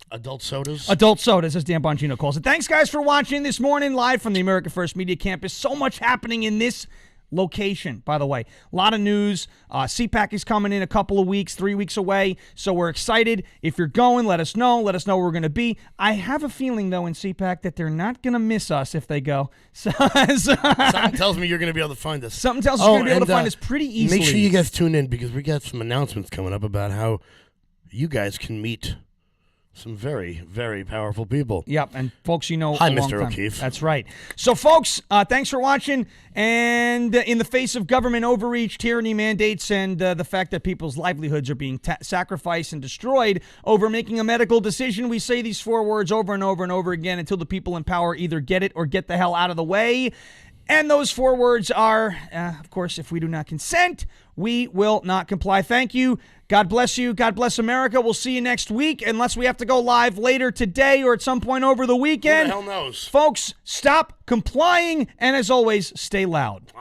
Speaker 2: adult sodas.
Speaker 1: Adult sodas, as Dan Bongino calls it. Thanks, guys, for watching this morning live from the America First Media Campus. So much happening in this location, by the way. A lot of news. CPAC is coming in a couple of weeks, 3 weeks away, so we're excited. If you're going, let us know. Let us know where we're going to be. I have a feeling, though, in CPAC that they're not going to miss us if they go.
Speaker 2: Something tells me you're going to be able to find us.
Speaker 1: Something tells us you're going to be able to find us pretty easily.
Speaker 2: Make sure you guys tune in, because we got some announcements coming up about how you guys can meet some very, very powerful people.
Speaker 1: Yep, and folks,
Speaker 2: Hi, Mr. O'Keefe.
Speaker 1: That's right. So, folks, thanks for watching. And in the face of government overreach, tyranny, mandates, and the fact that people's livelihoods are being sacrificed and destroyed over making a medical decision, we say these 4 words over and over and over again until the people in power either get it or get the hell out of the way. And those 4 words are, of course, if we do not consent, we will not comply. Thank you. God bless you. God bless America. We'll see you next week, unless we have to go live later today or at some point over the weekend.
Speaker 2: Who the hell knows?
Speaker 1: Folks, stop complying, and as always, stay loud.